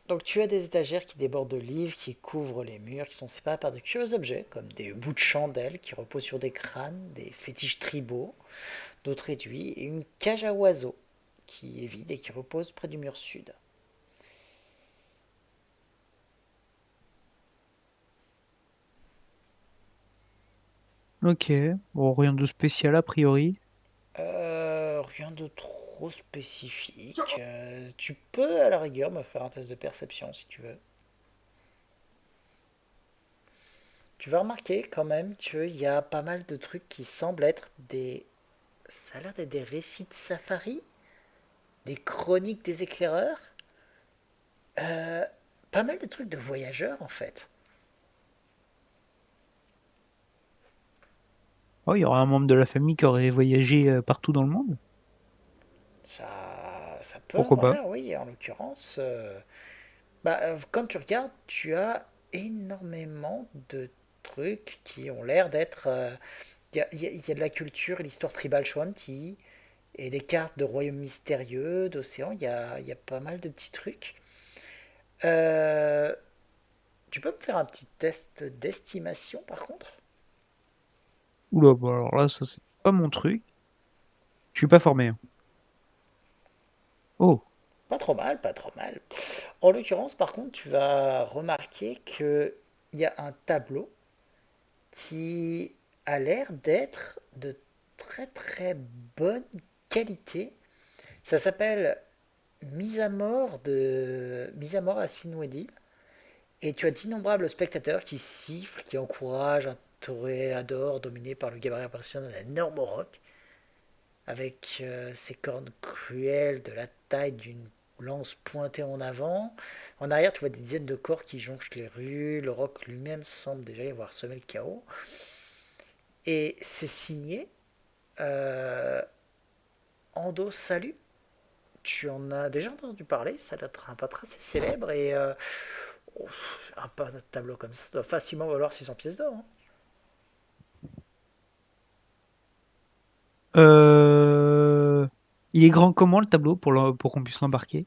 Donc tu as des étagères qui débordent de livres, qui couvrent les murs, qui sont séparés par de curieux objets, comme des bouts de chandelles qui reposent sur des crânes, des fétiches tribaux, d'autres réduits, et une cage à oiseaux qui est vide et qui repose près du mur sud. Ok. Bon, rien de spécial a priori. Rien de trop spécifique. Tu peux à la rigueur me faire un test de perception si tu veux. Tu vas remarquer quand même qu'il y a pas mal de trucs qui semblent être des... Ça a l'air d'être des récits de safari, des chroniques des éclaireurs. Euh, Pas mal de trucs de voyageurs en fait. Oh, il y aura un membre de la famille qui aurait voyagé partout dans le monde. Ça peut Pourquoi avoir pas? l'air, oui, en l'occurrence. Quand tu regardes, tu as énormément de trucs qui ont l'air d'être... il y a de la culture et l'histoire tribale Shanti, et des cartes de royaumes mystérieux, d'océans, il y a pas mal de petits trucs. Euh, Tu peux me faire un petit test d'estimation par contre? Oula, bah alors là, ça c'est pas mon truc. Je suis pas formé, hein. Oh, Pas trop mal, pas trop mal. En l'occurrence, par contre, tu vas remarquer que il y a un tableau qui a l'air d'être de très très bonne qualité. Ça s'appelle Mise à mort à Sinwedil. Et tu as d'innombrables spectateurs qui sifflent, qui encouragent un toréador dominé par le gabarit impressionnant d'un énorme roc, avec ses cornes cruelles de la taille d'une lance pointée en avant. En arrière, tu vois des dizaines de corps qui jonchent les rues. Le roc lui-même semble déjà y avoir semé le chaos. Et c'est signé euh, Ando Salut. Tu en as déjà entendu parler, ça doit être un peintre assez célèbre et un tableau comme ça doit facilement valoir 600 pièces d'or, hein. euh... il est grand comment le tableau pour qu'on puisse l'embarquer?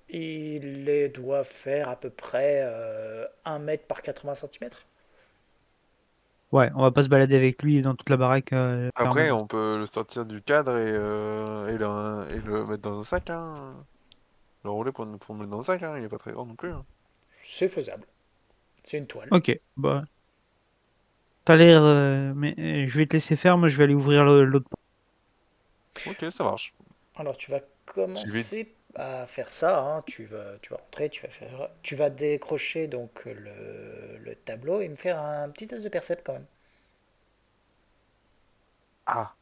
Il les doit faire à peu près 1 mètre par 80 centimètres. Ouais, on va pas se balader avec lui dans toute la baraque Après, permanente. on peut le sortir du cadre et le mettre dans un sac, hein. Le rouler pour le mettre dans un sac, hein. Il est pas très grand non plus, hein. C'est faisable. C'est une toile. Ok, bah t'as l'air, mais je vais te laisser faire, moi je vais aller ouvrir l'autre. Ok, ça marche. Alors tu vas J'y vais. commencer à faire ça, hein. Tu vas rentrer, tu vas décrocher donc le tableau et me faire un petit test de percept quand même. Ah,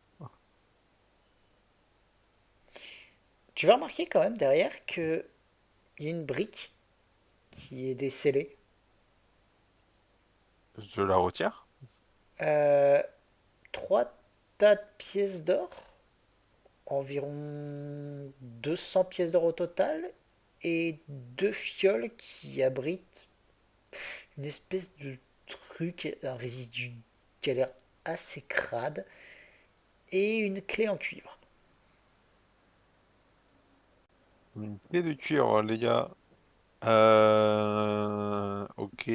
Tu vas remarquer quand même derrière que il y a une brique qui est décellée. je la retire. Euh, 3 tas de pièces d'or, environ 200 pièces d'or au total, et 2 fioles qui abritent une espèce de truc, un résidu qui a l'air assez crade, et une clé en cuivre. Une clé de cuir, les gars. Ok.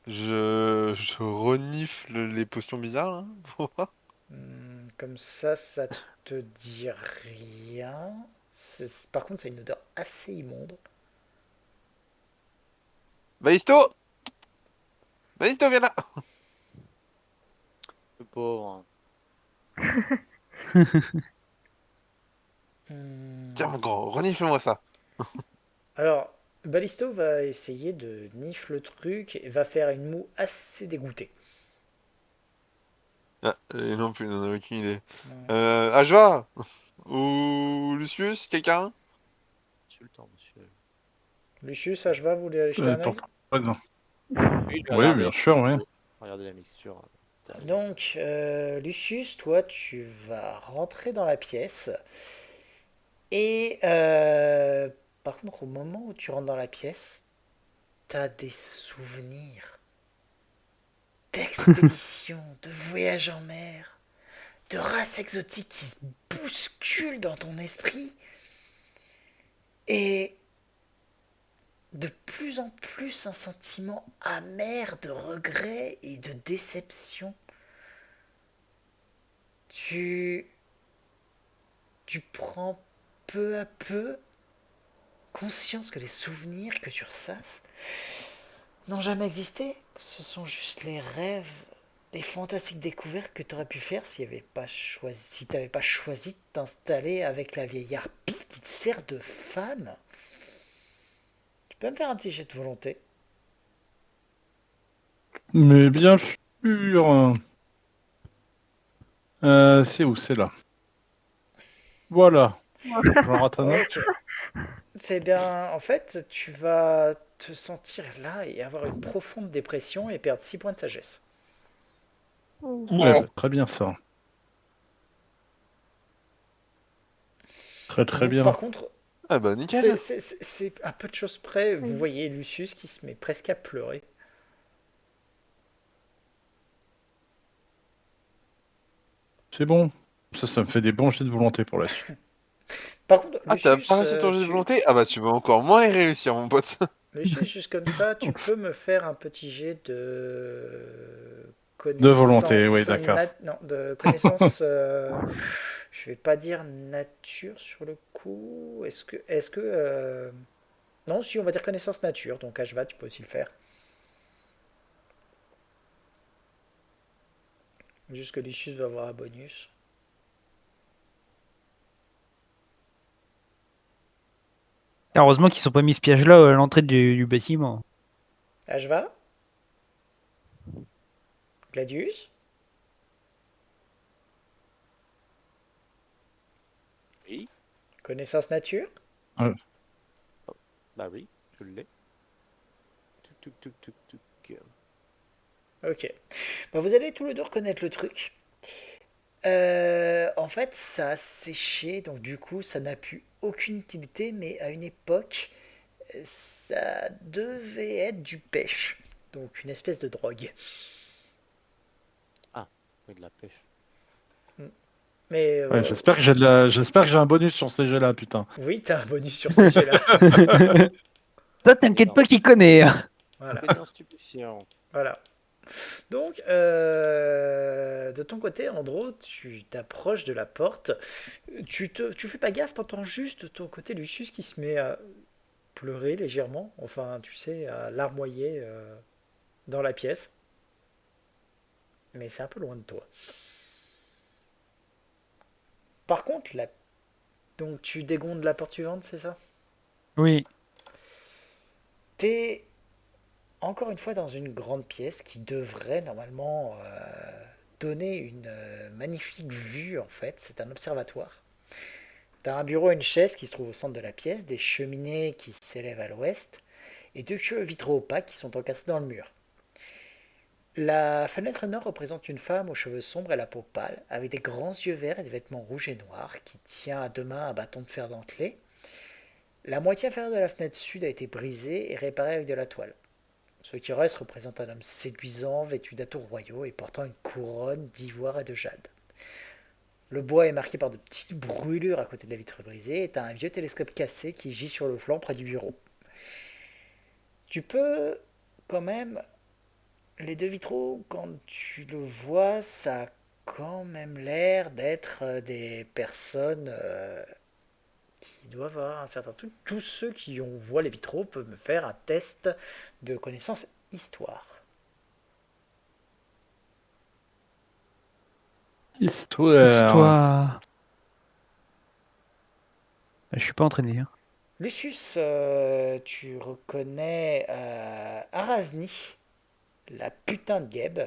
Je renifle les potions bizarres, là, pour voir. Comme ça te dit rien. Par contre, ça a une odeur assez immonde. Balisto! Balisto, viens là! Le pauvre. Tiens, Hmm. mon grand, renifle-moi ça. Alors, Ballisto va essayer de nifler le truc et va faire une moue assez dégoûtée. Ah, et non plus, n'en ai aucune idée. Hmm. Ajwa! Ou Lucius, quelqu'un? Insultant, monsieur. Lucius, Ashva, vous voulez aller jeter un œil? Pas grand. Oui, je vais Oui, regarder bien la sûr, oui. mixture. Regardez la mixture. Donc, Lucius, toi, tu vas rentrer dans la pièce. Et par contre, au moment où tu rentres dans la pièce, t'as des souvenirs d'expéditions, de voyages en mer, de races exotiques qui se bousculent dans ton esprit. Et de plus en plus un sentiment amer de regret et de déception. Tu, tu prends peu à peu conscience que les souvenirs que tu ressasses n'ont jamais existé, que ce sont juste les rêves, des fantastiques découvertes que tu aurais pu faire si tu n'avais pas choisi de t'installer avec la vieille harpie qui te sert de femme. Tu peux me faire un petit jet de volonté? Mais bien sûr. C'est où? C'est là. Voilà. J'en rate un autre. Ok. C'est bien. En fait, tu vas te sentir là et avoir une profonde dépression et perdre 6 points de sagesse. Ouais, bah, très bien ça. Très très Vous, bien. par contre, Ah bah, nickel. c'est à peu de choses près. Vous Oui. voyez Lucius qui se met presque à pleurer. c'est bon. Ça me fait des bons jets de volonté pour la suite. Par contre, Ah, t'as Lucius, pas réussi ton jet de volonté? Ah bah tu vas encore moins les réussir, mon pote. Lucius, juste comme ça, tu peux me faire un petit jet de De volonté, connaissance oui, d'accord. non, de connaissance je vais pas dire nature sur le coup. Est-ce que non, si on va dire connaissance nature, donc HVA, tu peux aussi le faire. Juste que Lucius va avoir un bonus. Heureusement qu'ils sont pas mis ce piège-là à l'entrée du bâtiment. HVA, Gladius, Oui, connaissance nature. bah oui, je l'ai. Tuc, tuc, tuc, tuc, tuc. Ok. Bah, vous allez tous les deux reconnaître le truc. En fait, ça a séché, donc du coup, ça n'a plus aucune utilité, mais à une époque, ça devait être du pêche. Donc une espèce de drogue. Oui, de la pêche. Mais Ouais, j'espère que j'ai un bonus sur ces jets-là, putain. oui, t'as un bonus sur ces jets-là. Toi, t'inquiète pas qu'il connaît. Voilà, Ingrédient stupéfiant. voilà. Donc, de ton côté, Andro, tu t'approches de la porte. Tu fais pas gaffe, t'entends juste de ton côté Lucius qui se met à pleurer légèrement. Enfin, tu sais, à larmoyer dans la pièce. Mais c'est un peu loin de toi. Par contre, donc tu dégondes la porte suivante, c'est ça? Oui. T'es encore une fois dans une grande pièce qui devrait normalement donner une magnifique vue en fait. C'est un observatoire. T'as un bureau et une chaise qui se trouvent au centre de la pièce, des cheminées qui s'élèvent à l'ouest et deux queues vitraux opaques qui sont encastrés dans le mur. La fenêtre nord représente une femme aux cheveux sombres et la peau pâle, avec des grands yeux verts et des vêtements rouges et noirs, qui tient à deux mains un bâton de fer dentelé. La moitié inférieure de la fenêtre sud a été brisée et réparée avec de la toile. Ce qui reste représente un homme séduisant, vêtu d'atours royaux et portant une couronne d'ivoire et de jade. Le bois est marqué par de petites brûlures à côté de la vitre brisée et t'as un vieux télescope cassé qui gît sur le flanc près du bureau. Tu peux quand même les deux vitraux, quand tu le vois, ça a quand même l'air d'être des personnes qui doivent avoir un certain truc. Tous ceux qui ont voient les vitraux peuvent me faire un test de connaissance histoire. Histoire. Histoire. Je suis pas entraîné. Hein. Lucius, tu reconnais Arazni, la putain de Geb,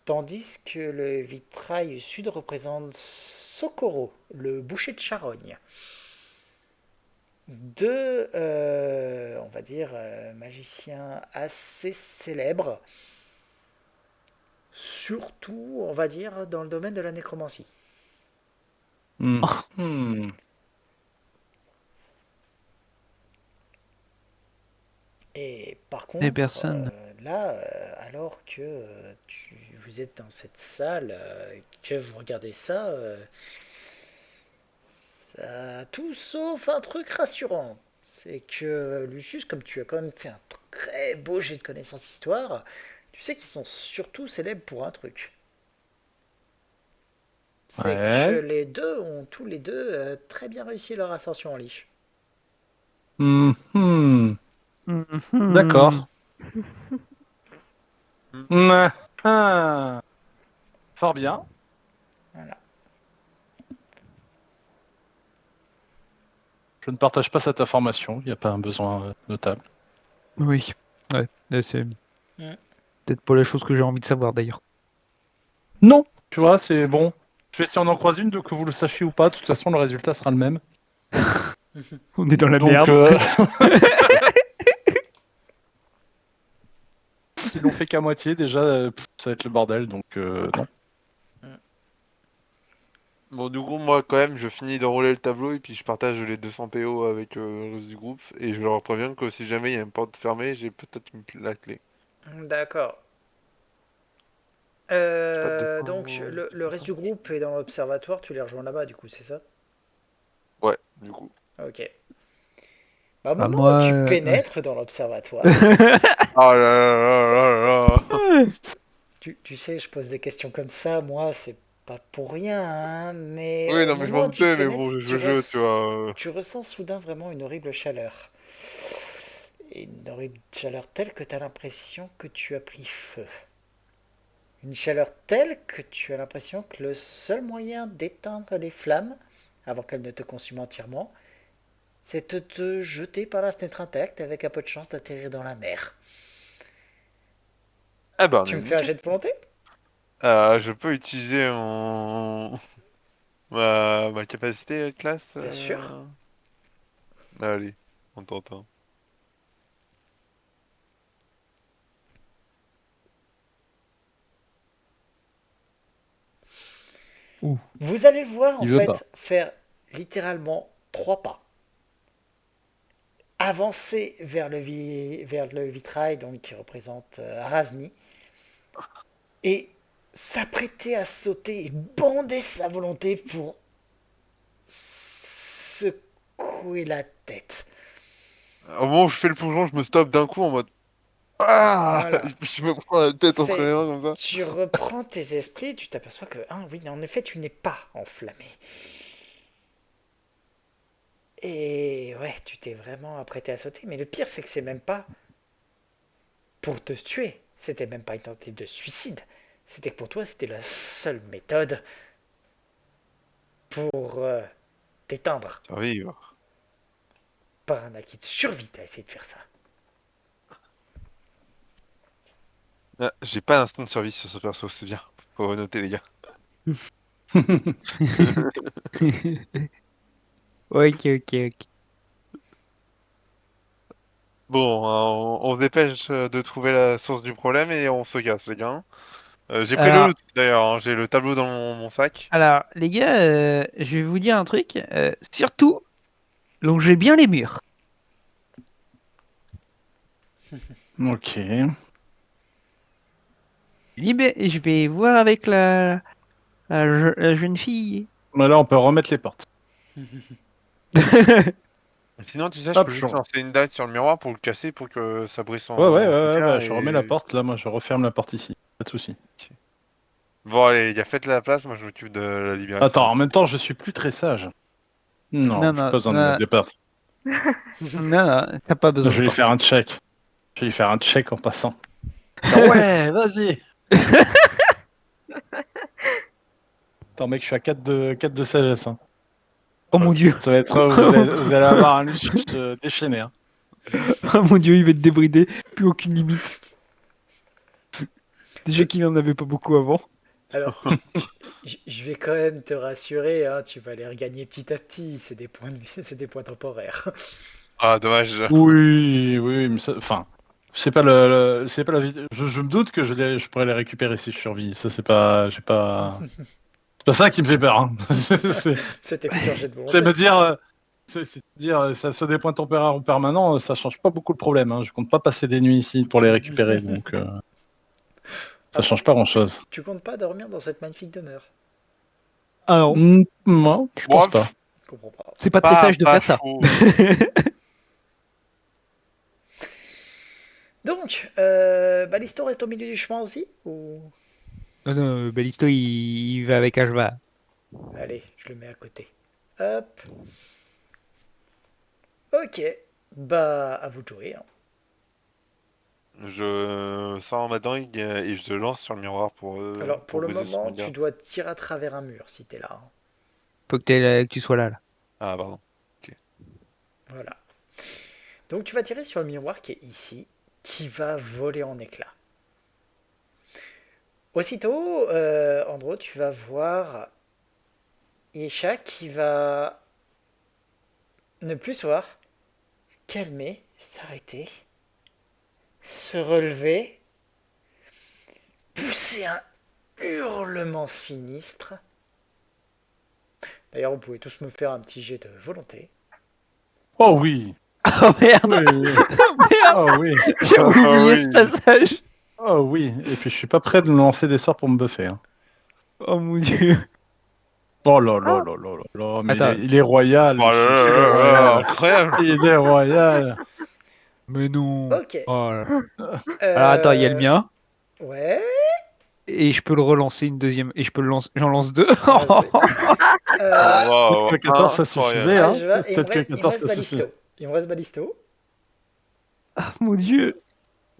tandis que le vitrail sud représente Socorro, le boucher de charogne. Deux, on va dire, magiciens assez célèbres, surtout, on va dire, dans le domaine de la nécromancie. Hmm. Hmm. Et par Des contre, personnes. là, alors que vous êtes dans cette salle, que vous regardez ça, ça a tout sauf un truc rassurant. C'est que Lucius, comme tu as quand même fait un très beau jet de connaissance histoire, tu sais qu'ils sont surtout célèbres pour un truc. C'est que Ouais. les deux ont tous les deux très bien réussi leur ascension en liche. Hmm. Hmm. Mhm. D'accord. Hmm. Ah. Fort bien. Voilà. Je ne partage pas cette information. Il n'y a pas un besoin notable. Oui. Ouais. Là, c'est Mm. peut-être pas la chose que j'ai envie de savoir d'ailleurs. Non, tu vois, c'est bon. Je fais si on en croise une, que vous le sachiez ou pas, de toute façon, le résultat sera le même. On est dans la Donc, merde. s'ils l'ont fait qu'à moitié, déjà, ça va être le bordel. Donc, non. Bon, du coup, moi, quand même, je finis d'enrouler le tableau et puis je partage les 200 PO avec le reste du groupe. Et je leur préviens que si jamais il y a une porte fermée, j'ai peut-être la clé. D'accord. Donc, le reste du groupe est dans l'observatoire, tu les rejoins là-bas, du coup, c'est ça? Ouais, du coup. Ok. Bah, au Bah, moment moi, où tu ouais. pénètres dans l'observatoire, Oh là là là là là. tu sais, je pose des questions comme ça, moi, c'est pas pour rien, hein, mais Oui, au non, mais je moment m'en où tu doutais, mais pénètres, bon, je jeu, tu vois. tu ressens soudain vraiment une horrible chaleur. Et une horrible chaleur telle que tu as l'impression que tu as pris feu. Une chaleur telle que tu as l'impression que le seul moyen d'éteindre les flammes, avant qu'elles ne te consument entièrement, c'est de te jeter par la fenêtre intacte avec un peu de chance d'atterrir dans la mer. Ah bah, on Tu est me fais un nickel. jet de volonté? Je peux utiliser ma capacité classe Bien sûr. Allez, on t'entend. Ouh. Vous allez le voir en Il veut pas. fait faire littéralement 3 pas. Avancer vers le vitrail donc, qui représente Arazni et s'apprêter à sauter et bander sa volonté pour secouer la tête. Au moment où je fais le plongeon, je me stoppe d'un coup en mode Ah Voilà. Je me prends la tête entre C'est, les mains comme ça. tu reprends tes esprits, tu t'aperçois que, ah oui, en effet, tu n'es pas enflammé. Et ouais, tu t'es vraiment apprêté à sauter. Mais le pire, c'est que c'est même pas pour te tuer. C'était même pas une tentative de suicide. C'était que pour toi, c'était la seule méthode pour t'éteindre. Survivre. Par un acquis de survie, t'as essayé de faire ça. Ah, j'ai pas d'instinct de survie sur ce perso, c'est bien. Faut noter les gars. Ok, ok, ok. Bon, on se dépêche de trouver la source du problème et on se casse les gars. J'ai pris le Alors, loot d'ailleurs, hein, j'ai le tableau dans mon sac. alors, les gars, je vais vous dire un truc. Surtout, longez bien les murs. Ok. Je vais voir avec la jeune fille. Bah là, on peut remettre les portes. Sinon, tu sais, je Hop, peux juste lancer une date sur le miroir pour le casser pour que ça brise Ouais, ouais, son bah, caca je remets la et... porte. Là, moi, je referme la porte ici. Pas de souci. Bon, allez, les gars, faites la place, moi je m'occupe de la libération. Attends, en même temps, je suis plus très sage. Non, Non, j'ai non, pas besoin de non, mettre des portes. non, non, t'as pas Je besoin de vais lui faire porte. un check. Je vais lui faire un check en passant. Genre, ouais, vas-y. Attends, mec, je suis à 4 de sagesse. Hein. Oh mon dieu. Ça va être, vous allez avoir un lucius déchaîné. Hein. Oh mon dieu, il va être débridé. Plus aucune limite. Déjà qu'il en avait pas beaucoup avant. Alors, je vais quand même te rassurer, hein, tu vas les regagner petit à petit, c'est des points, c'est des points temporaires. Ah, dommage. Oui, oui, mais enfin, c'est pas c'est pas la vie. Je me doute que je pourrais les récupérer si je survis. Ça, c'est pas ça qui me fait peur. Hein. c'est C'était futur jet de c'est volonté. me dire, ça soit des points temporaires ou permanents, ça change pas beaucoup le problème. Hein. Je compte pas passer des nuits ici pour les récupérer, donc ça Ah change bon? pas grand-chose. Tu comptes pas dormir dans cette magnifique demeure? Ah non, Moi, je Bon, pense pas. Je comprends pas. c'est pas très sage de pas faire ça. faux. Donc, Balisto reste au milieu du chemin aussi? Ou... Non, non, Bellisto, il va avec un cheval. Allez, je le mets à côté. Hop. Ok. Bah, à vous de jouer. Hein. Je sors ma dingue et je lance sur le miroir Alors, pour le briser son moment, regard. tu dois tirer à travers un mur si t'es là. Hein. Faut que tu sois là, là. Ah, pardon. Voilà. Donc, tu vas tirer sur le miroir qui est ici, qui va voler en éclats. Aussitôt, Andro, tu vas voir Yesha qui va ne plus se voir, calmer, s'arrêter, se relever, pousser un hurlement sinistre. D'ailleurs, vous pouvez tous me faire un petit jet de volonté. Oh oui. Oh merde, Oui. merde, Oh oui. j'ai oublié oui. ce passage. Oh oui, et puis je suis pas prêt de me lancer des sorts pour me buffer. Hein. Oh mon dieu. Oh là là là là là là, mais Attends. il est royal, Oh là le là fichu, il est là là, royal. incroyable. Il est royal. Mais non. Ok. Oh là là. Alors attends, il y a le mien. Ouais. Et je peux le relancer une deuxième. Et je peux le lancer. J'en lance deux. Vas-y. Wow, Peut-être que 14 ça incroyable. suffisait, hein. je vois, il me Peut-être que reste, il me 14 reste ça suffisait. Balisto. Il me reste Balisto. Ah mon dieu.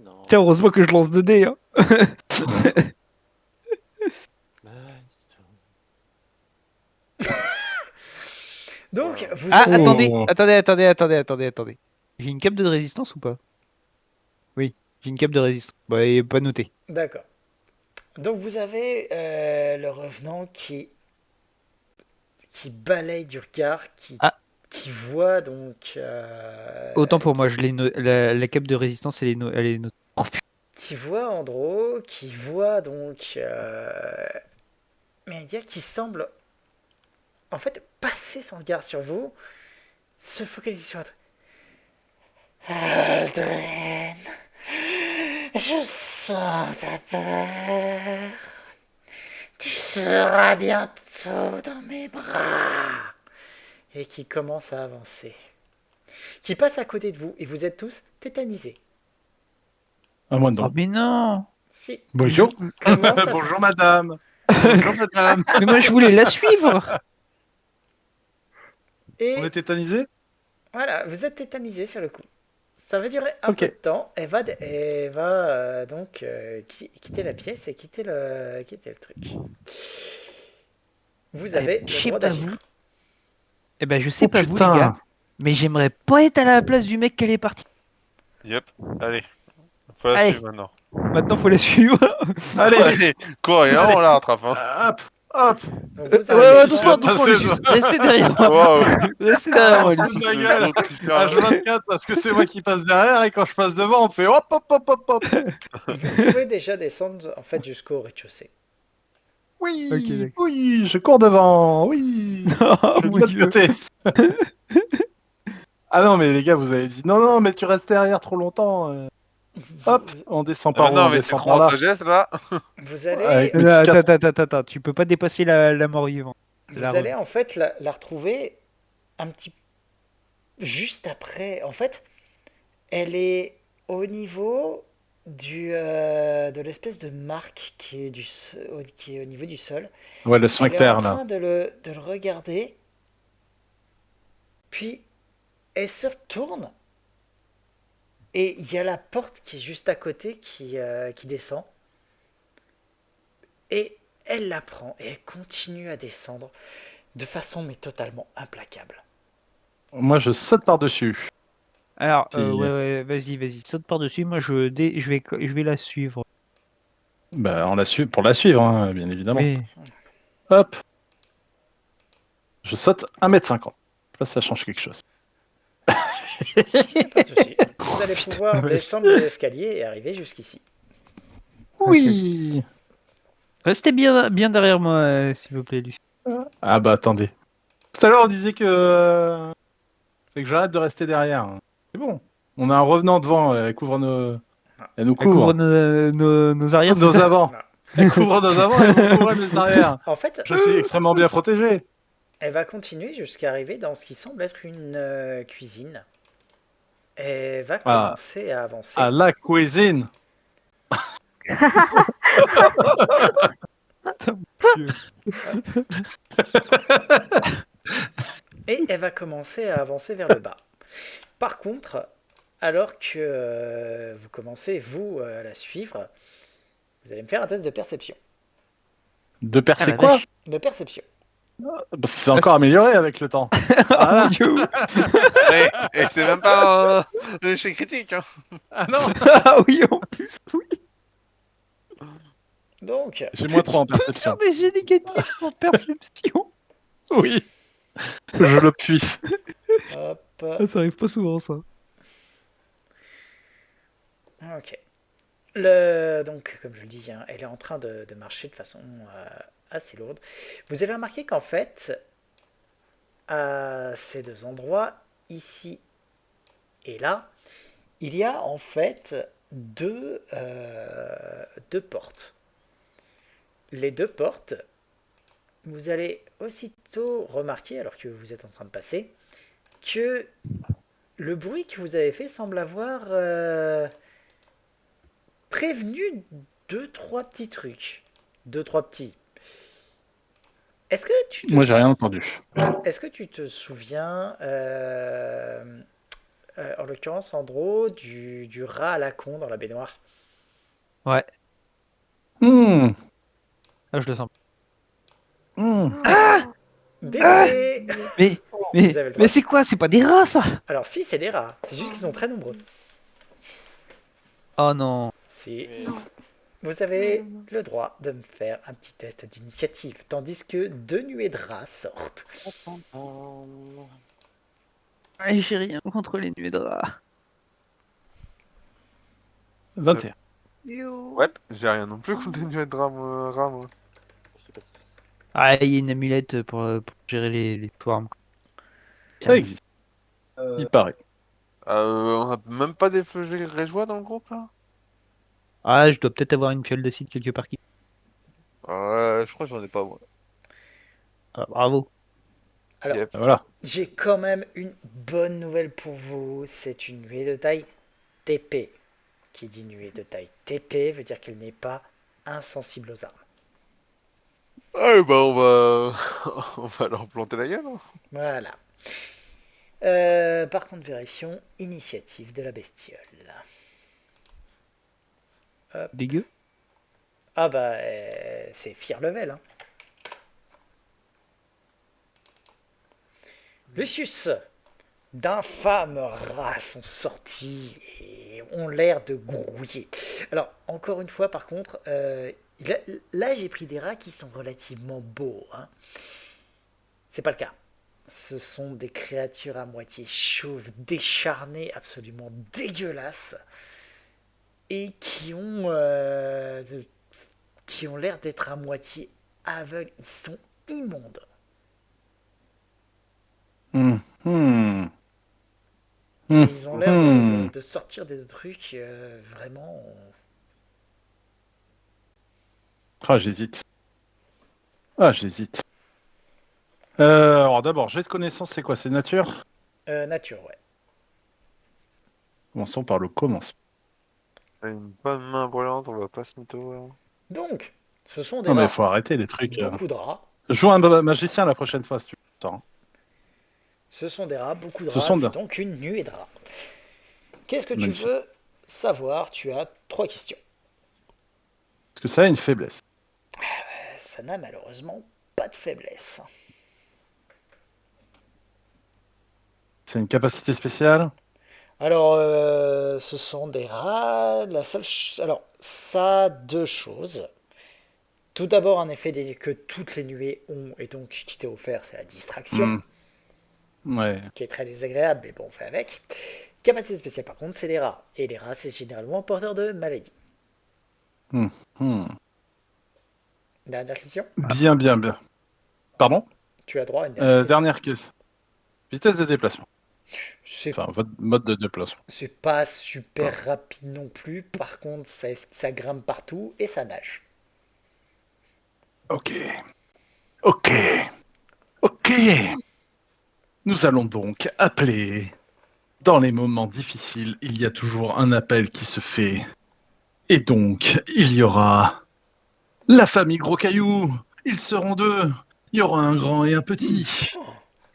Non. Tiens, heureusement que je lance 2 dés. Hein. Donc, Wow. vous Ah, avez... Oh. attendez. J'ai une cape de résistance ou pas? Oui, j'ai une cape de résistance. Bah, il est pas noté. D'accord. Donc, vous avez le revenant qui balaye du regard, Ah. qui voit donc... Autant pour moi, la cape de résistance, elle est notée. Oh, putain. qui voit Andro, qui voit donc Média, qui semble en fait passer son regard sur vous, se focaliser sur votre... Aldren, je sens ta peur. Tu seras bientôt dans mes bras. Et qui commence à avancer. Qui passe à côté de vous et vous êtes tous tétanisés. Ah, moi Oh, non. mais non. Si. Bonjour. Comment ça Bonjour madame. Bonjour madame. Mais moi, je voulais la suivre. Et On est tétanisé? voilà, vous êtes tétanisés sur le coup. Ça va durer un Ok. peu de temps. Elle va donc quitter la pièce et quitter le truc. Vous avez je le sais droit pas d'agir. vous. Eh ben, je sais Oh pas vous, les putain. gars. Mais j'aimerais pas être à la place du mec qui est parti. Yep, allez. Faut la Allez. suivre maintenant. Maintenant, faut la suivre. Allez. Allez, cours, et Allez. on la rattrape. Hein. Hop, hop. Donc vous Ouais, arrivez doucement, ça. doucement, passer Lucius. devant. Restez derrière moi. Wow. Restez derrière moi, Ah, Lucius. ma Ce gueule. gros tricheur, là. H24 parce que c'est moi qui passe derrière et quand je passe devant on fait hop hop hop hop hop. Vous pouvez déjà descendre en fait jusqu'au rez-de-chaussée. Oui, Ok, d'accord. oui, je cours devant, oui. Oh, Je mon de l'autre Dieu. côté. Ah non mais les gars vous avez dit non mais tu restes derrière trop longtemps. Hop, on descend par où? non, On mais c'est descend trop par en là. sagesse là. Vous allez, Avec mes Non, petits quatre- attends, tu peux pas dépasser la mort vivante. vous allez en fait la retrouver un petit juste après. En fait, elle est au niveau de l'espèce de marque qui est au niveau du sol. Ouais, le Elle est sphincter en là. train de le regarder. Puis, elle se retourne. Et il y a la porte qui est juste à côté qui descend. Et elle la prend et elle continue à descendre de façon mais totalement implacable. Moi je saute par-dessus. Alors, Si. ouais, vas-y, saute par-dessus. Moi, je vais la suivre. Bah on la suit pour la suivre hein, bien évidemment. Oui. Hop. Je saute 1m50. Là ça change quelque chose. Pas de souci. Vous allez pouvoir descendre les escaliers et arriver jusqu'ici. Oui. Restez bien derrière moi, s'il vous plaît, Lucie. Ah bah attendez. Tout à l'heure on disait que fait que j'arrête de rester derrière. C'est bon. On a un revenant devant, elle couvre nos. Elle nous Elle couvre couvre. nos arrières. Nos c'est ça avants. Non. Elle couvre nos avants et vous couvrez nos arrières. En fait, Je suis extrêmement bien protégé. elle va continuer jusqu'à arriver dans ce qui semble être une cuisine. Elle va commencer à avancer. À la cuisine. Et elle va commencer à avancer vers le bas. Par contre, alors que vous commencez, vous, à la suivre, vous allez me faire un test de perception. De Ah, percer la quoi? vache. De perception. Parce que c'est encore amélioré avec le temps. Oh mon Dieu. Et c'est même pas un échec critique. Hein. Ah non. Ah oui, en plus, oui. Donc, J'ai moins 3 en perception. Faire des jets négatifs en perception. Oui. Je le puis. hop, Ah, ça arrive pas souvent, ça. ok. Donc, comme je le dis, hein, elle est en train de marcher de façon assez lourde. Vous avez remarqué qu'en fait, à ces deux endroits, ici et là, il y a en fait deux portes. Les deux portes, vous allez aussitôt remarquer, alors que vous êtes en train de passer, que le bruit que vous avez fait semble avoir prévenu deux, trois petits trucs. Deux, trois petits. Est-ce que tu te Moi, j'ai rien entendu. Est-ce que tu te souviens, en l'occurrence, Andro, du rat à la con dans la baignoire? Ouais. Hmm, Ah, je le sens. hmm. Désolé. Mais, Vous avez le droit. mais c'est quoi? C'est pas des rats, ça? Alors si, c'est des rats. C'est juste qu'ils sont très nombreux. Oh non. Si. Non. Vous avez Non, non. le droit de me faire un petit test d'initiative, tandis que deux nuées de rats sortent. Ah, j'ai rien contre les nuées de rats. 21. Yo. Ouais, j'ai rien non plus contre les nuées de rats, moi. Je sais pas si c'est ça. Ah, il y a une amulette pour gérer les swarms. Ça existe. Il paraît. On a même pas des feux réjois dans le groupe, là? Ah, je dois peut-être avoir une fiole d'acide quelque part qui. Je crois que j'en ai pas, moi. Ah, bravo. Alors, Yep. Voilà. j'ai quand même une bonne nouvelle pour vous. C'est une nuée de taille TP. Qui dit nuée de taille TP veut dire qu'elle n'est pas insensible aux armes. Ah, bah, on va... on va leur planter la gueule, hein. Voilà. Par contre, vérifions initiative de la bestiole. Dégueu. Ah bah, c'est Fear Level. Hein. Lucius, d'infâmes rats sont sortis et ont l'air de grouiller. Alors, encore une fois, par contre, là j'ai pris des rats qui sont relativement beaux. Hein. C'est pas le cas. Ce sont des créatures à moitié chauves, décharnées, absolument dégueulasses, et qui ont l'air d'être à moitié aveugles. Ils sont immondes. Hmm, hmm. Et Hmm, ils ont l'air hmm. de sortir des trucs vraiment. Ah, j'hésite. Alors d'abord, jet de connaissance, c'est quoi? C'est nature? Nature, ouais. Commençons par le commencement. Une bonne main brûlante, on va pas se mytho, hein. Donc, ce sont des Non mais rats. faut arrêter les trucs. Beaucoup de rats. Joue un magicien la prochaine fois si tu veux. Attends. Ce sont des rats, beaucoup de Ce rats. sont C'est des- donc une nuée de rats. Qu'est-ce que tu Magnifique. veux savoir? Tu as 3 questions. Est-ce que ça a une faiblesse? Ça n'a malheureusement pas de faiblesse. C'est une capacité spéciale? Alors, ce sont des rats. Alors, ça a deux choses. Tout d'abord, un effet que toutes les nuées ont, et donc qui t'est offert, c'est la distraction, Ouais. qui est très désagréable, mais bon, on fait avec. Capacité spéciale, par contre, c'est les rats. Et les rats, c'est généralement porteur de maladies. Hmm. Dernière question? Bien. Pardon? Tu as droit à une dernière question. Dernière question. Vitesse de déplacement. C'est Enfin, votre mode de déplacement. c'est pas super rapide non plus. Par contre, ça grimpe partout et ça nage. Ok. Nous allons donc appeler. Dans les moments difficiles, il y a toujours un appel qui se fait. Et donc, il y aura la famille Gros Caillou. Ils seront deux. Il y aura un grand et un petit.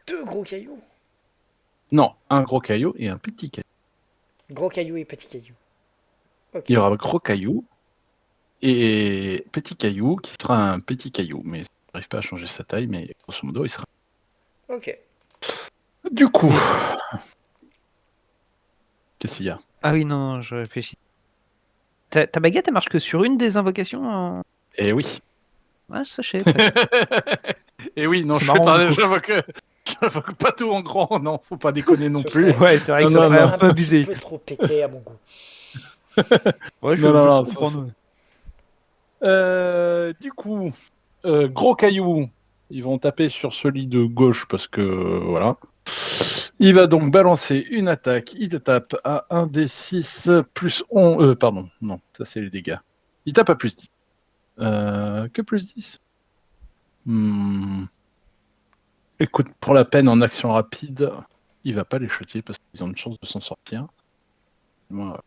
Deux gros cailloux. Non, un gros caillou et un petit caillou. Gros cailloux et petit caillou. Ok. Il y aura gros caillou et petit caillou qui sera un petit caillou. Mais ça n'arrive pas à changer sa taille, mais grosso modo, il sera. Ok. Du coup. Qu'est-ce qu'il y a? Ah oui, non, je réfléchis. Ta baguette, elle marche que sur une des invocations Eh oui. Ah, ça, je savais pas. Et oui, non, C'est marrant, du coup. j'invoque pas tout en grand, non, faut pas déconner non Ce plus. serait- Ouais, c'est vrai que Non, ça non, serait non. un peu abusé. petit peu trop pété à mon goût. Ouais, Non, je ça, comprends. Du coup, gros caillou, ils vont taper sur celui de gauche parce que voilà. Il va donc balancer une attaque. Il tape à 1d6 plus 11. Pardon, non, ça c'est les dégâts. Il tape à plus 10. Que plus 10 Écoute, pour la peine, en action rapide, il va pas les chuter parce qu'ils ont une chance de s'en sortir. Voilà.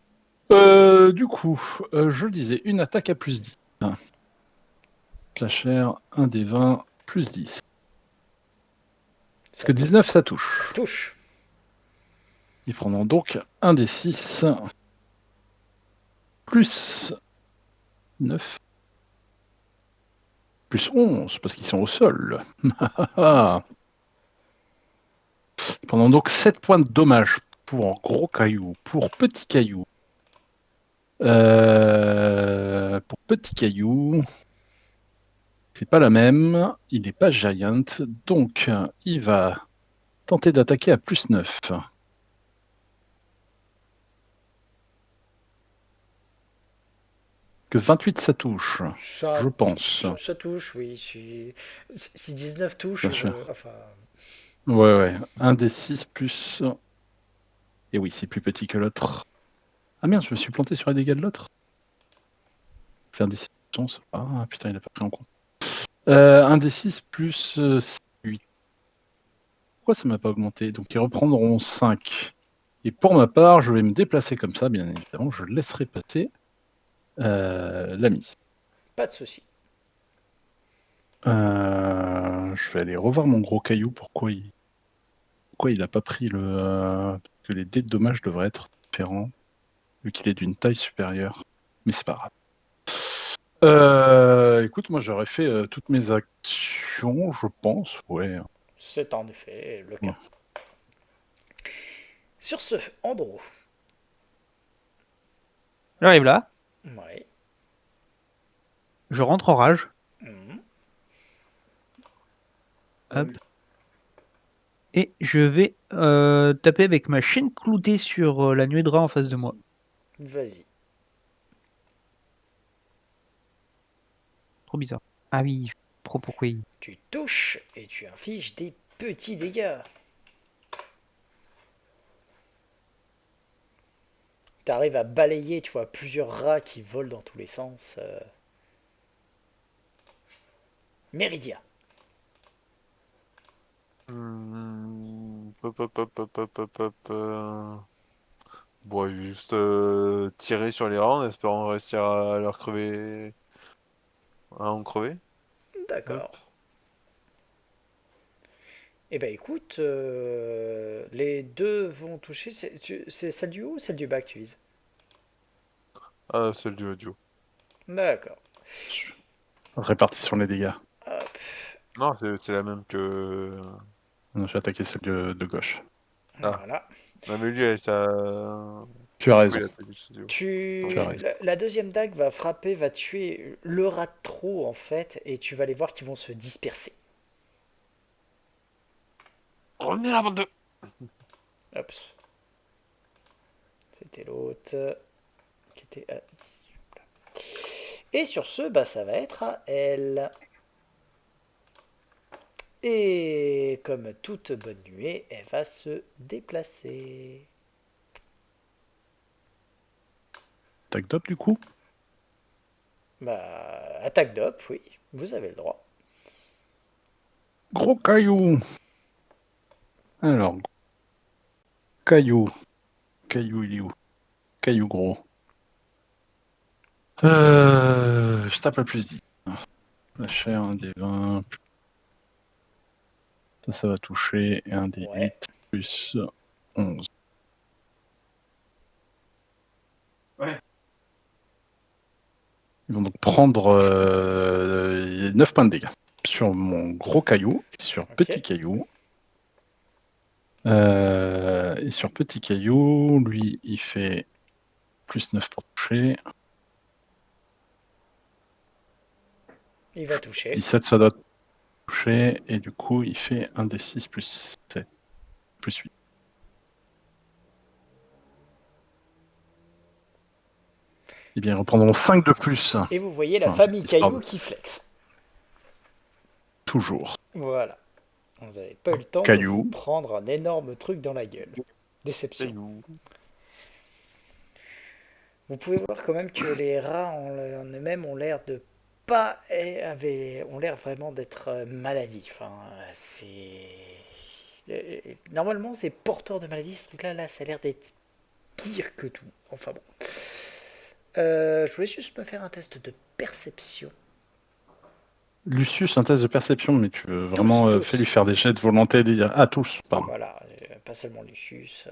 Du coup, je le disais, une attaque à plus 10. Flasher, 1 des 20, plus 10. Parce que 19, ça touche. Ça touche. Ils prendront donc 1 des 6, plus 9, plus 11, parce qu'ils sont au sol. Ils prendront donc 7 points de dommage pour gros caillou, pour petit caillou. Pour petit caillou, c'est pas la même. Il n'est pas giant, donc il va tenter d'attaquer à plus 9. Que 28 ça touche, Ça, je pense. ça touche, oui. Si 19 touche, Bien sûr. enfin, Ouais. 1 des 6 plus. Et oui, c'est plus petit que l'autre. Ah merde, je me suis planté sur les dégâts de l'autre. Faire des 6 chances. Ah putain, il a pas pris en compte. 1 des 6 plus 8. Pourquoi ça m'a pas augmenté? Donc ils reprendront 5. Et pour ma part, je vais me déplacer comme ça, bien évidemment. Je laisserai passer la mise. pas de souci. Je vais aller revoir mon gros caillou. Pourquoi il a pas pris le... que les dés de dommages devraient être différents, vu qu'il est d'une taille supérieure. Mais c'est pas grave. Écoute, moi j'aurais fait toutes mes actions, je pense. Ouais. C'est en effet le cas. Ouais. Sur ce, Andro. J'arrive là, Ouais. je rentre en rage. Mhm. Hop. Et je vais taper avec ma chaîne cloutée sur la nuée de rat en face de moi. Vas-y. Trop bizarre. Ah oui, je comprends pourquoi il... Tu touches et tu infliges des petits dégâts. Tu arrives à balayer, tu vois, plusieurs rats qui volent dans tous les sens. Méridia. Bon, je vais juste tirer sur les rangs en espérant réussir à leur crever. À en crever. D'accord. Hop. Eh ben écoute, les deux vont toucher. C'est celle du haut ou celle du bas que tu vises? Ah, celle du audio. D'accord. Réparti sur les dégâts. Hop. Non, c'est la même que. Non, j'ai attaqué celle de gauche. Ah. Voilà. Non, mais lui, ça. Tu as raison. Oui, il a attaqué chez Dio. Tu... Tu as raison. La deuxième dague va frapper, va tuer le rat de trop en fait, et tu vas les voir qui vont se disperser. Revenez là, bande de. Hop. C'était l'autre qui était à 18. Et sur ce, bah, ça va être à elle. Et comme toute bonne nuée, elle va se déplacer. Tac d'op du coup. Bah, attaque d'op, oui, vous avez le droit. Gros caillou. Alors, caillou. Caillou, il est où? Caillou gros. Je tape à plus 10. La chair, un des 20. Ça va toucher. Et un des Ouais. 8 plus 11. Ouais. Ils vont donc prendre 9 points de dégâts sur mon gros caillou et sur Ok. petit caillou. Et sur petit caillou, lui, il fait plus 9 pour toucher. Il va toucher. 17, ça doit toucher. Et du coup, il fait 1 des 6 plus 7. Plus 8. Eh bien, ils reprendront 5 de plus. Et vous voyez la Enfin, famille histoire Caillou de- qui flex. Toujours. Voilà. Vous n'avez pas eu le temps de Caillou. vous prendre un énorme truc dans la gueule. Déception. Caillou. Vous pouvez voir quand même que les rats en eux-mêmes ont l'air de pas ont l'air vraiment d'être maladifs. Hein. Normalement, c'est porteur de maladie, ce truc-là, là, ça a l'air d'être pire que tout. Enfin bon. Je voulais juste me faire un test de perception. Lucius, un test de perception, mais tu veux vraiment tous. fais lui faire des jets de volonté. Ah, tous, pardon. Voilà, pas seulement Lucius.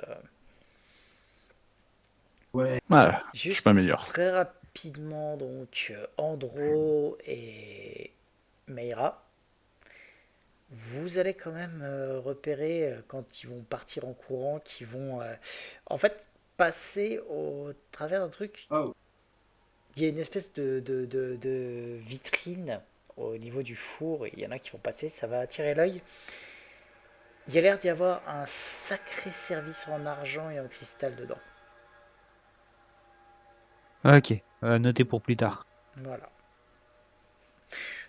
Voilà, je Juste m'améliore. très rapidement, donc Andro et Meira. Vous allez quand même repérer quand ils vont partir en courant, qu'ils vont en fait passer au travers d'un truc. Il y a une espèce de vitrine au niveau du four et il y en a qui vont passer, ça va attirer l'œil. Il y a l'air d'y avoir un sacré service en argent et en cristal dedans. Ok, noté pour plus tard. Voilà.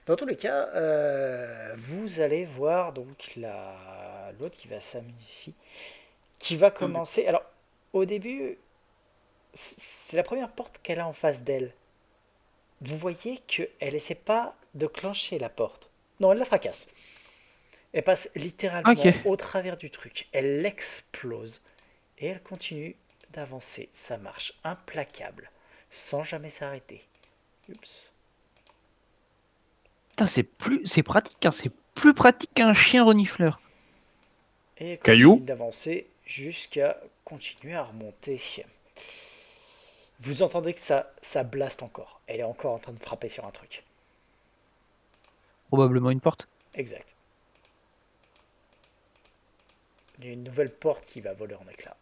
Dans tous les cas, vous allez voir donc l'autre qui va s'amuser ici, qui va commencer. Alors, au début, c'est la première porte qu'elle a en face d'elle. Vous voyez qu'elle essaie pas de clencher la porte. Non, elle la fracasse. Elle passe littéralement au travers du truc. Elle l'explose. Et elle continue d'avancer. Ça marche implacable, sans jamais s'arrêter. Oups. Putain, c'est pratique, hein, c'est plus pratique qu'un chien renifleur. Et elle Caillou. continue d'avancer jusqu'à continuer à remonter. Vous entendez que ça blaste encore. Elle est encore en train de frapper sur un truc. Probablement une porte. Exact. Il y a une nouvelle porte qui va voler en éclats.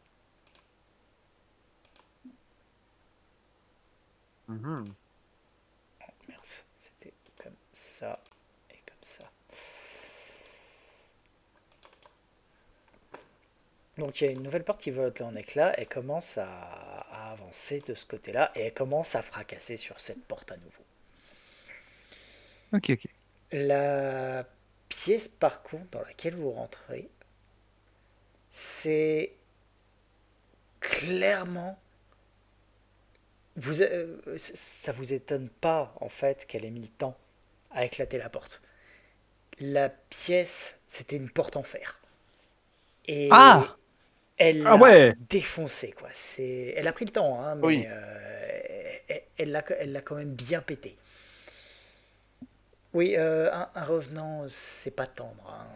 Mhm. Oh, merde, c'était comme ça et comme ça. Donc il y a une nouvelle porte qui vole en éclats. Elle commence à avancer de ce côté-là et elle commence à fracasser sur cette porte à nouveau. Ok. La pièce par contre dans laquelle vous rentrez, c'est clairement... ça vous étonne pas en fait qu'elle ait mis le temps à éclater la porte. La pièce, c'était une porte en fer. Et elle l'a défoncée, quoi. Elle a pris le temps, hein, mais Oui. elle l'a quand même bien pété. Oui, un revenant, c'est pas tendre. Hein,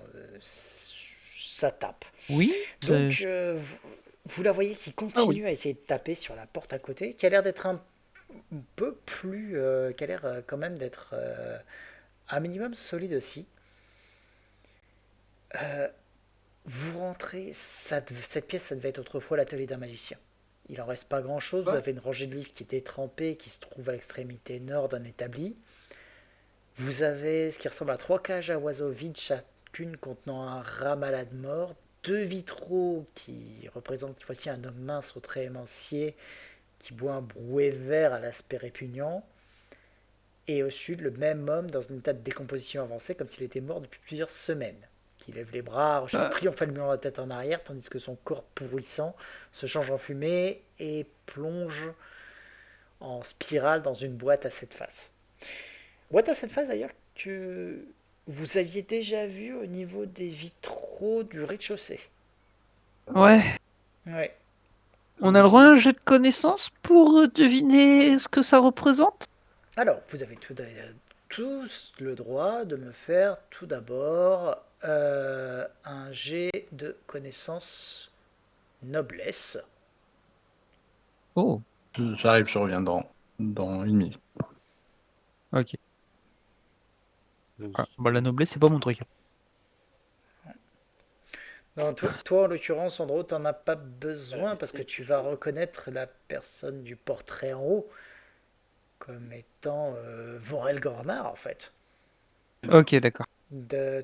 ça tape. Oui. Donc, vous la voyez qui continue à essayer de taper sur la porte à côté, qui a l'air d'être un peu plus... qui a l'air quand même d'être un minimum solide aussi. Vous rentrez, cette pièce, ça devait être autrefois l'atelier d'un magicien. Il en reste pas grand-chose. Vous avez une rangée de livres qui était trempée, qui se trouve à l'extrémité nord d'un établi. Vous avez ce qui ressemble à 3 cages à oiseaux vides, chacune contenant un rat malade mort, 2 vitraux qui représentent cette fois-ci un homme mince aux traits émanciés qui boit un brouet vert à l'aspect répugnant. Et au sud, le même homme dans un état de décomposition avancée, comme s'il était mort depuis plusieurs semaines, qui lève les bras, recherche triomphalement la tête en arrière, tandis que son corps pourrissant se change en fumée et plonge en spirale dans une boîte à 7 faces. Boîte à 7 faces d'ailleurs que vous aviez déjà vu au niveau des vitraux du rez-de-chaussée. Ouais. On a le droit à un jet de connaissances pour deviner ce que ça représente? Alors, vous avez tous le droit de me faire tout d'abord un jet de connaissances noblesse. Oh. J'arrive, je reviens dans une minute. Ok. La noblesse, c'est pas mon truc. Non, toi, en l'occurrence, Andro, t'en as pas besoin parce que tu vas reconnaître la personne du portrait en haut comme étant Vorel Gornar, en fait. Ok, d'accord.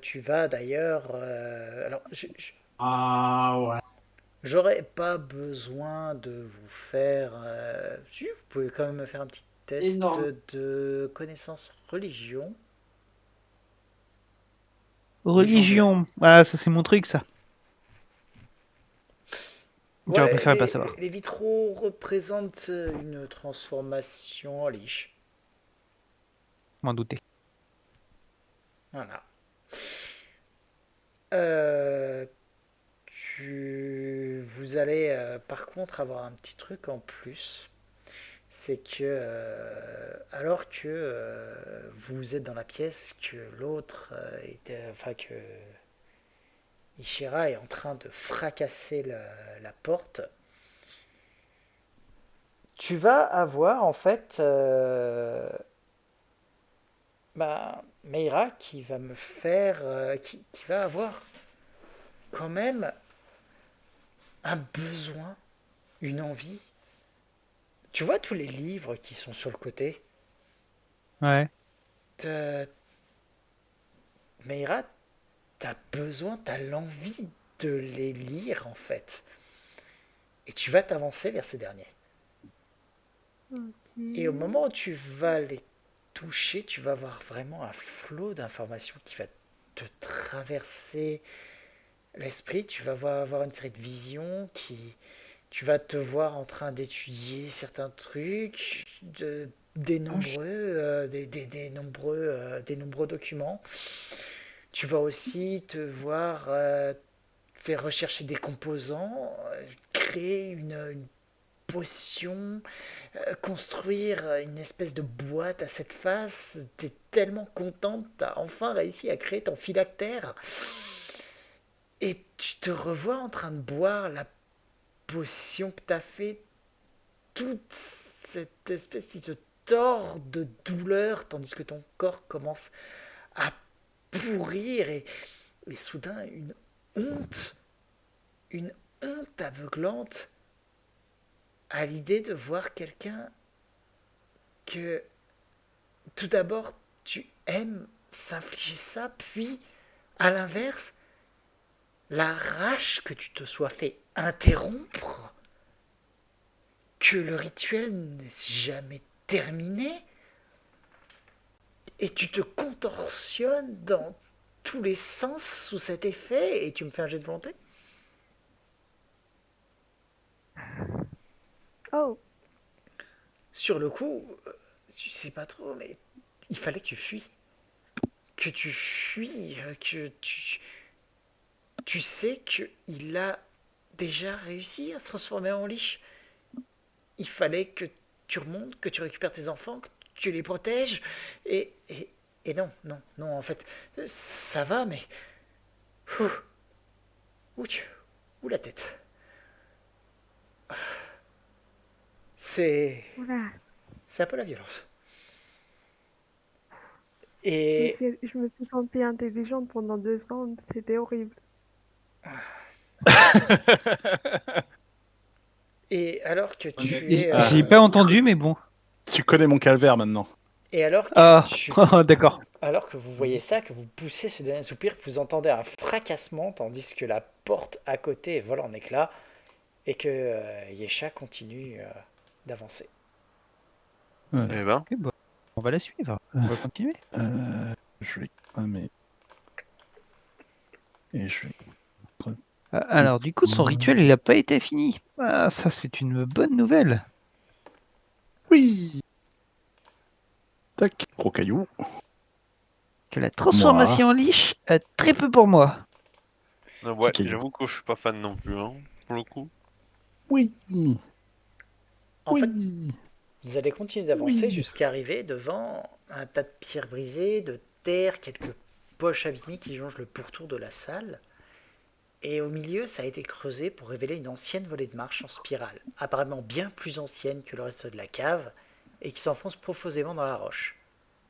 Tu vas d'ailleurs... alors, j'aurais pas besoin de vous faire... si, vous pouvez quand même me faire un petit test de connaissance religion. Religion. Ah, ça c'est mon truc, ça. J'aurais préféré pas savoir. les vitraux représentent une transformation en liche. M'en douter. Voilà. Vous allez par contre avoir un petit truc en plus. C'est que alors que vous êtes dans la pièce, que l'autre enfin que Ishira est en train de fracasser la porte, tu vas avoir en fait Meira qui va me faire qui va avoir quand même un besoin, une envie. Tu vois tous les livres qui sont sur le côté. Ouais. Meira, t'as besoin, t'as l'envie de les lire en fait. Et tu vas t'avancer vers ces derniers. Et au moment où tu vas les toucher, tu vas avoir vraiment un flot d'informations qui va te traverser l'esprit. Tu vas avoir une série de visions qui... Tu vas te voir en train d'étudier certains trucs, des nombreux documents. Tu vas aussi te voir faire rechercher des composants, créer une potion, construire une espèce de boîte à cette face. T'es tellement contente, t'as enfin réussi à créer ton phylactère. Et tu te revois en train de boire la potion que t'as fait, toute cette espèce qui te tord de douleur, tandis que ton corps commence à pourrir et soudain honte, une honte aveuglante à l'idée de voir quelqu'un que tout d'abord tu aimes s'infliger ça, puis à l'inverse, la rage que tu te sois fait interrompre, que le rituel n'est jamais terminé, et tu te contorsionnes dans tous les sens sous cet effet, et tu me fais un jet de volonté. Oh, Sur le coup, tu sais pas trop, mais il fallait que tu fuis. Que tu fuis, que tu sais qu'il a déjà réussi à se transformer en liche. Il fallait que tu remontes, que tu récupères tes enfants, que tu les protèges. Et non, non, non, en fait, ça va, mais... Ouch, ouh la tête. C'est voilà. un peu la violence. Je me Et suis, je me suis sentie intelligente pendant 2 secondes. C'était horrible. alors que tu J'ai es... j'ai pas entendu, mais bon. Tu connais mon calvaire maintenant. et alors que Ah, tu... d'accord. Alors que vous voyez ça, que vous poussez ce dernier soupir, vous entendez un fracassement, tandis que la porte à côté vole en éclats, et que Yesha continue d'avancer. Ouais. Eh ben, Ok, bah, on va la suivre. On va continuer. Je vais cramer. Et je vais. Alors, du coup, son rituel, il a pas été fini. Ah, ça, c'est une bonne nouvelle. Oui. Tac. Gros caillou. Que la transformation en liche a très peu pour moi. non, ouais, caillou. j'avoue que je suis pas fan non plus, hein, pour le coup. Oui. En fait, Oui. vous allez continuer d'avancer Oui. jusqu'à arriver devant un tas de pierres brisées, de terre, quelques poches abîmées qui jonchent le pourtour de la salle. Et au milieu, ça a été creusé pour révéler une ancienne volée de marche en spirale, apparemment bien plus ancienne que le reste de la cave, et qui s'enfonce profondément dans la roche.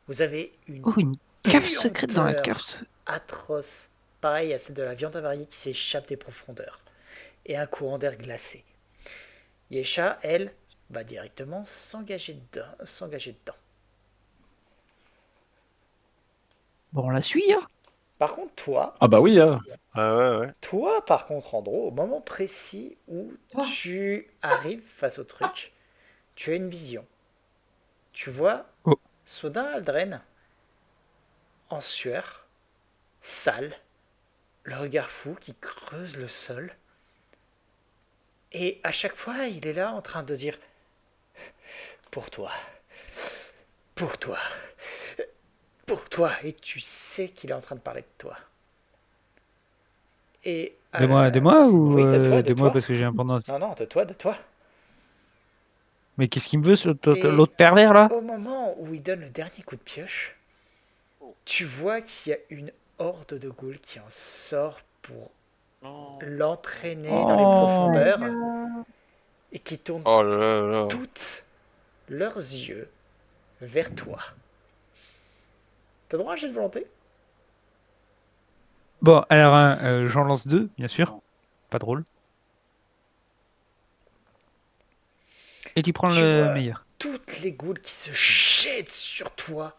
Vous avez une Oh, une cave secrète dans la cave. atroce, pareil à celle de la viande avariée qui s'échappe des profondeurs, et un courant d'air glacé. Yesha, elle, va directement s'engager dedans. Bon, on la suit, hein. Par contre, Ah bah oui. toi, par contre, Andro, au moment précis où tu arrives face au truc, tu as une vision. Tu vois Oh. soudain Aldren en sueur, sale, le regard fou, qui creuse le sol. Et à chaque fois, il est là en train de dire pour toi, pour toi, pour toi. Et tu sais qu'il est en train de parler de toi. Et De moi ou oui, de toi, de moi toi. parce que j'ai un pendant. Non, non, de toi, de toi. Mais qu'est-ce qu'il me veut, Et- l'autre pervers là? Au moment où il donne le dernier coup de pioche, tu vois qu'il y a une horde de ghouls qui en sort pour Non. l'entraîner dans les Oh. profondeurs Non. et qui tournent Oh là là là. toutes leurs yeux vers toi. T'as droit à un jet de volonté? Bon, alors j'en lance 2, bien sûr. Pas drôle. Et tu prends Tu le vois meilleur. toutes les ghouls qui se jettent sur toi.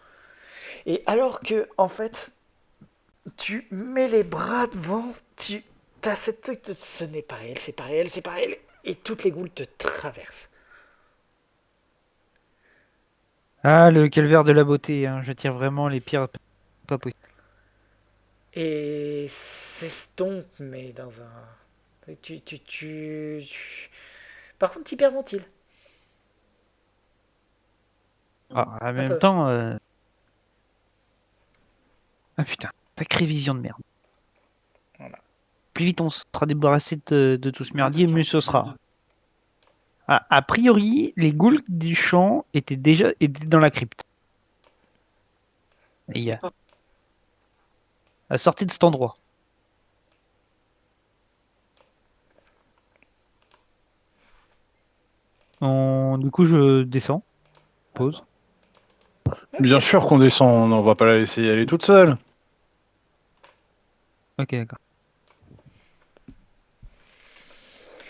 Et alors que, en fait, tu mets les bras devant, tu as cette truc de ce n'est pas réel, c'est pas réel, c'est pas réel. Et toutes les ghouls te traversent. Ah, le calvaire de la beauté, hein. Je tire vraiment les pires pas possible. Et s'estompe, mais dans un. Par contre, tu hyperventiles. Ah, en Un même peu. temps. Ah putain, sacrée vision de merde. Voilà. Plus vite on sera débarrassé de tout ce merdier, mieux ce sera. A priori, les ghouls du champ étaient dans la crypte. Et il y a. À sortie de cet endroit. Du coup, je descends. Pause. Bien sûr qu'on descend, on va pas la laisser y aller toute seule. Ok, d'accord.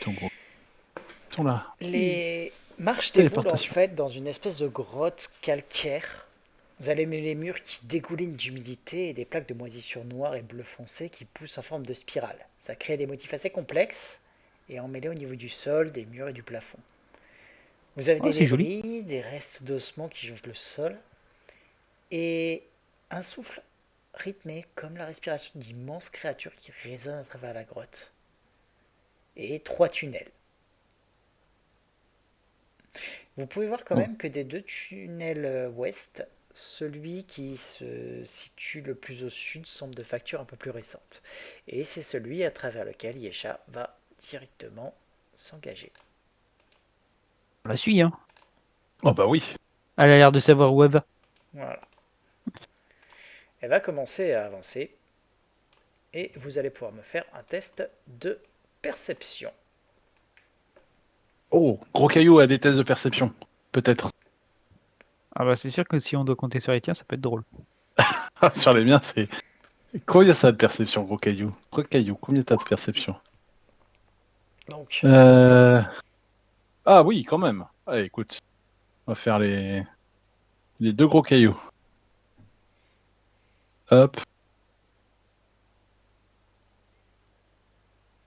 Ton gros. Ils sont là. Les marches déboulent en Téléportation. fait dans une espèce de grotte calcaire. Vous avez les murs qui dégoulinent d'humidité et des plaques de moisissure noire et bleu foncé qui poussent en forme de spirale. Ça crée des motifs assez complexes et emmêlés au niveau du sol, des murs et du plafond. Vous avez Oh, des c'est joli. débris, des restes d'ossements qui jonchent le sol et un souffle rythmé comme la respiration d'immenses créatures qui résonnent à travers la grotte. Et 3 tunnels. Vous pouvez voir quand Oh. même que des 2 tunnels ouest, celui qui se situe le plus au sud semble de facture un peu plus récente. Et c'est celui à travers lequel Yesha va directement s'engager. On la suit, hein. Oh bah oui. Elle a l'air de savoir où elle va. Voilà. Elle va commencer à avancer. Et vous allez pouvoir me faire un test de perception. Oh, gros caillou a des tests de perception. Peut-être. Ah bah c'est sûr que si on doit compter sur les tiens, ça peut être drôle. Sur les miens, c'est. Combien ça a de perception, gros caillou? Gros caillou, combien t'as de perception? Donc, Ah oui, quand même. Allez, écoute. On va faire les 2 gros cailloux. Hop.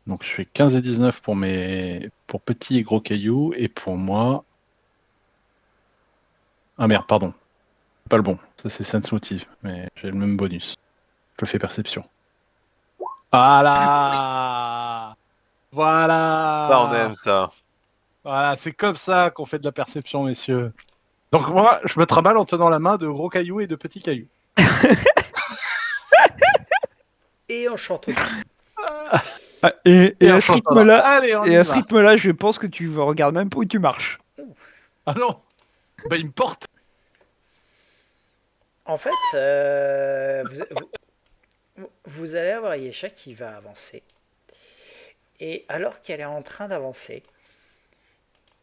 Donc je fais 15 et 19 pour petits et gros cailloux. Et pour moi. Ah merde, pardon. C'est pas le bon. Ça c'est sense motive. Mais j'ai le même bonus. Je fais perception. Voilà. Voilà. Ça, on aime ça. Voilà, c'est comme ça qu'on fait de la perception, messieurs. Donc moi, je me trimballe en tenant la main de gros cailloux et de petits cailloux. et en chantant. Ah, et Et à en ce chantant. rythme-là, Allez, on y et à ce va. rythme-là, je pense que tu regardes même pas où tu marches. Ah non. Bah il me porte. En fait, vous allez avoir Yesha qui va avancer. Et alors qu'elle est en train d'avancer,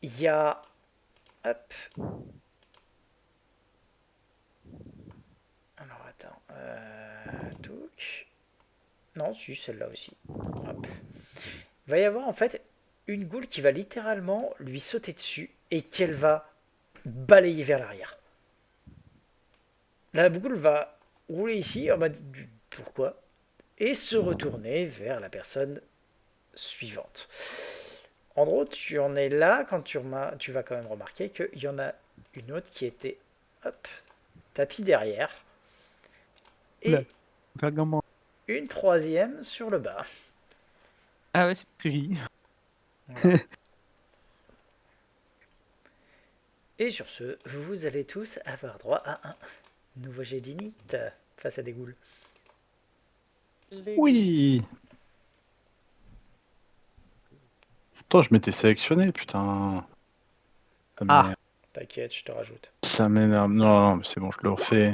il y a... Hop. Alors attends. Touc. Non, si, celle-là aussi. Hop. Il va y avoir en fait une goule qui va littéralement lui sauter dessus et qu'elle va balayer vers l'arrière. La goule va rouler ici en mode pourquoi et se retourner vers la personne suivante. En gros, tu en es là quand tu vas quand même remarquer qu'il y en a une autre qui était hop, tapis derrière et Oula. Pergamon. une troisième sur le bas. Ah ouais, c'est ce que j'ai dit. Et sur ce, vous allez tous avoir droit à un nouveau jet d'init face à des ghouls. Oui. Pourtant, je m'étais sélectionné, putain. Ça Ah. m'énerve. T'inquiète, je te rajoute. Ça m'énerve. Non, mais c'est bon, je le refais.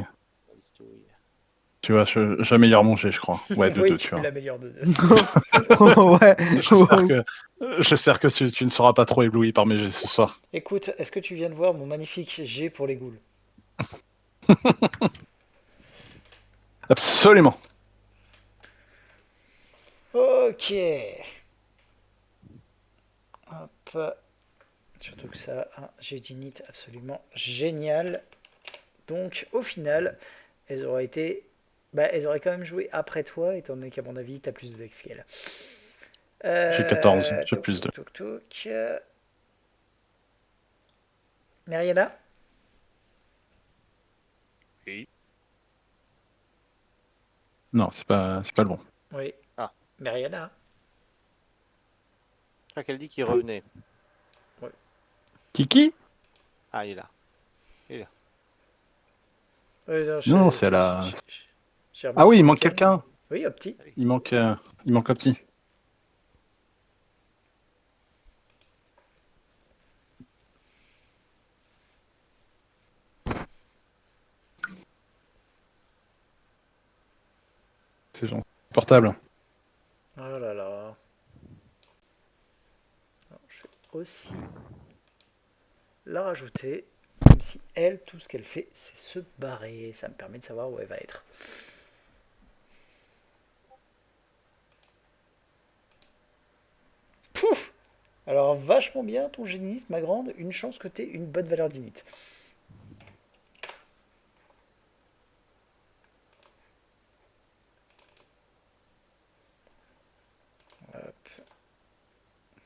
Tu vois, j'améliore mon jet, je crois. Ouais, de Oui, 2, tu tu vois. l'améliores de 2. Ouais. J'espère que tu ne seras pas trop ébloui par mes jets ce soir. Écoute, est-ce que tu viens de voir mon magnifique jet pour les ghouls? Absolument. Ok. Hop. Surtout que ça a un jet d'init absolument génial. Donc, au final, elles auraient été... Bah, elles auraient quand même joué après toi, étant donné qu'à mon avis, t'as plus de dex qu'elles. J'ai 14, j'ai Toc, plus de. toc, toc, toc. Mariana? Oui. Non, c'est pas le bon. Oui. Ah. Mariana? Je crois qu'elle dit qu'il revenait. Kiki? Ah, il est là. Non, c'est la. j'ai remis Ah oui, son il manque token. quelqu'un. Oui, au petit. Il manque un petit. C'est gentil. Portable. Oh là là. Alors, je vais aussi la rajouter. Même si elle, tout ce qu'elle fait, c'est se barrer. Ça me permet de savoir où elle va être. Pouf! Alors, vachement bien ton génie, ma grande. Une chance que tu aies une bonne valeur d'init. Hop.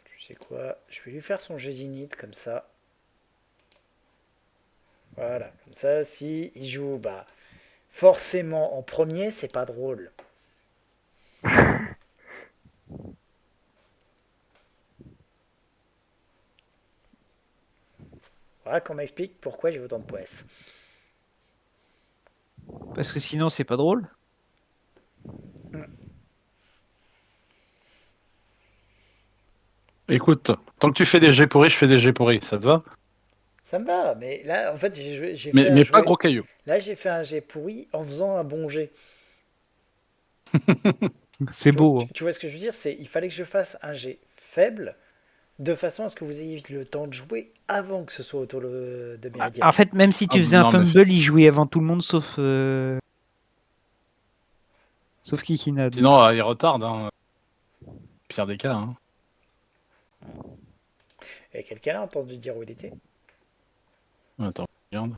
Tu sais quoi? Je vais lui faire son jet d'init comme ça. Voilà, comme ça, si il joue, bah, forcément en premier, c'est pas drôle. Voilà qu'on m'explique pourquoi j'ai autant de poisse. Parce que sinon, c'est pas drôle. Écoute, tant que tu fais des jets pourris, je fais des jets pourris. Ça te va? Ça me va, mais là, en fait, j'ai fait Mais un pas jouet. gros caillou. Là, j'ai fait un jet pourri en faisant un bon jet. C'est beau. Hein. Tu vois ce que je veux dire? Il fallait que je fasse un jet faible, de façon à ce que vous ayez le temps de jouer avant que ce soit au tour de Méridienne. En fait, même si tu Ah, faisais un non, mais- fumble, il jouait avant tout le monde, sauf Kikina. Sinon, il retarde. Hein. Pire des cas. Hein. Et quelqu'un a entendu dire où il était? Attends, regarde.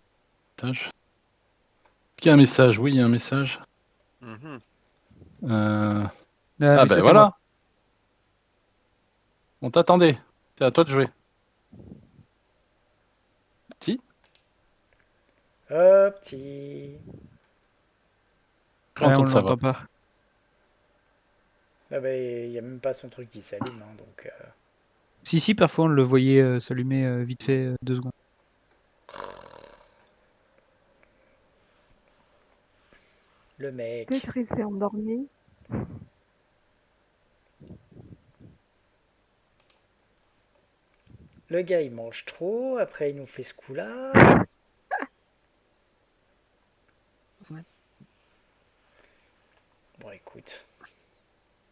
Message. Est-ce qu'il y a un message? Oui, il y a un message. Mhm. Ah, Mais ben ça, c'est voilà. moi. On t'attendait. C'est à toi de jouer. Si? Oh, petit. J'ai entendu on sa l'entend voix. pas. Ah bah, il n'y a même pas son truc qui s'allume, hein, donc... Si, parfois on le voyait s'allumer vite fait 2 secondes. Le mec. Peut-être il s'est endormi. Le gars, il mange trop, après il nous fait ce coup-là. Bon, écoute.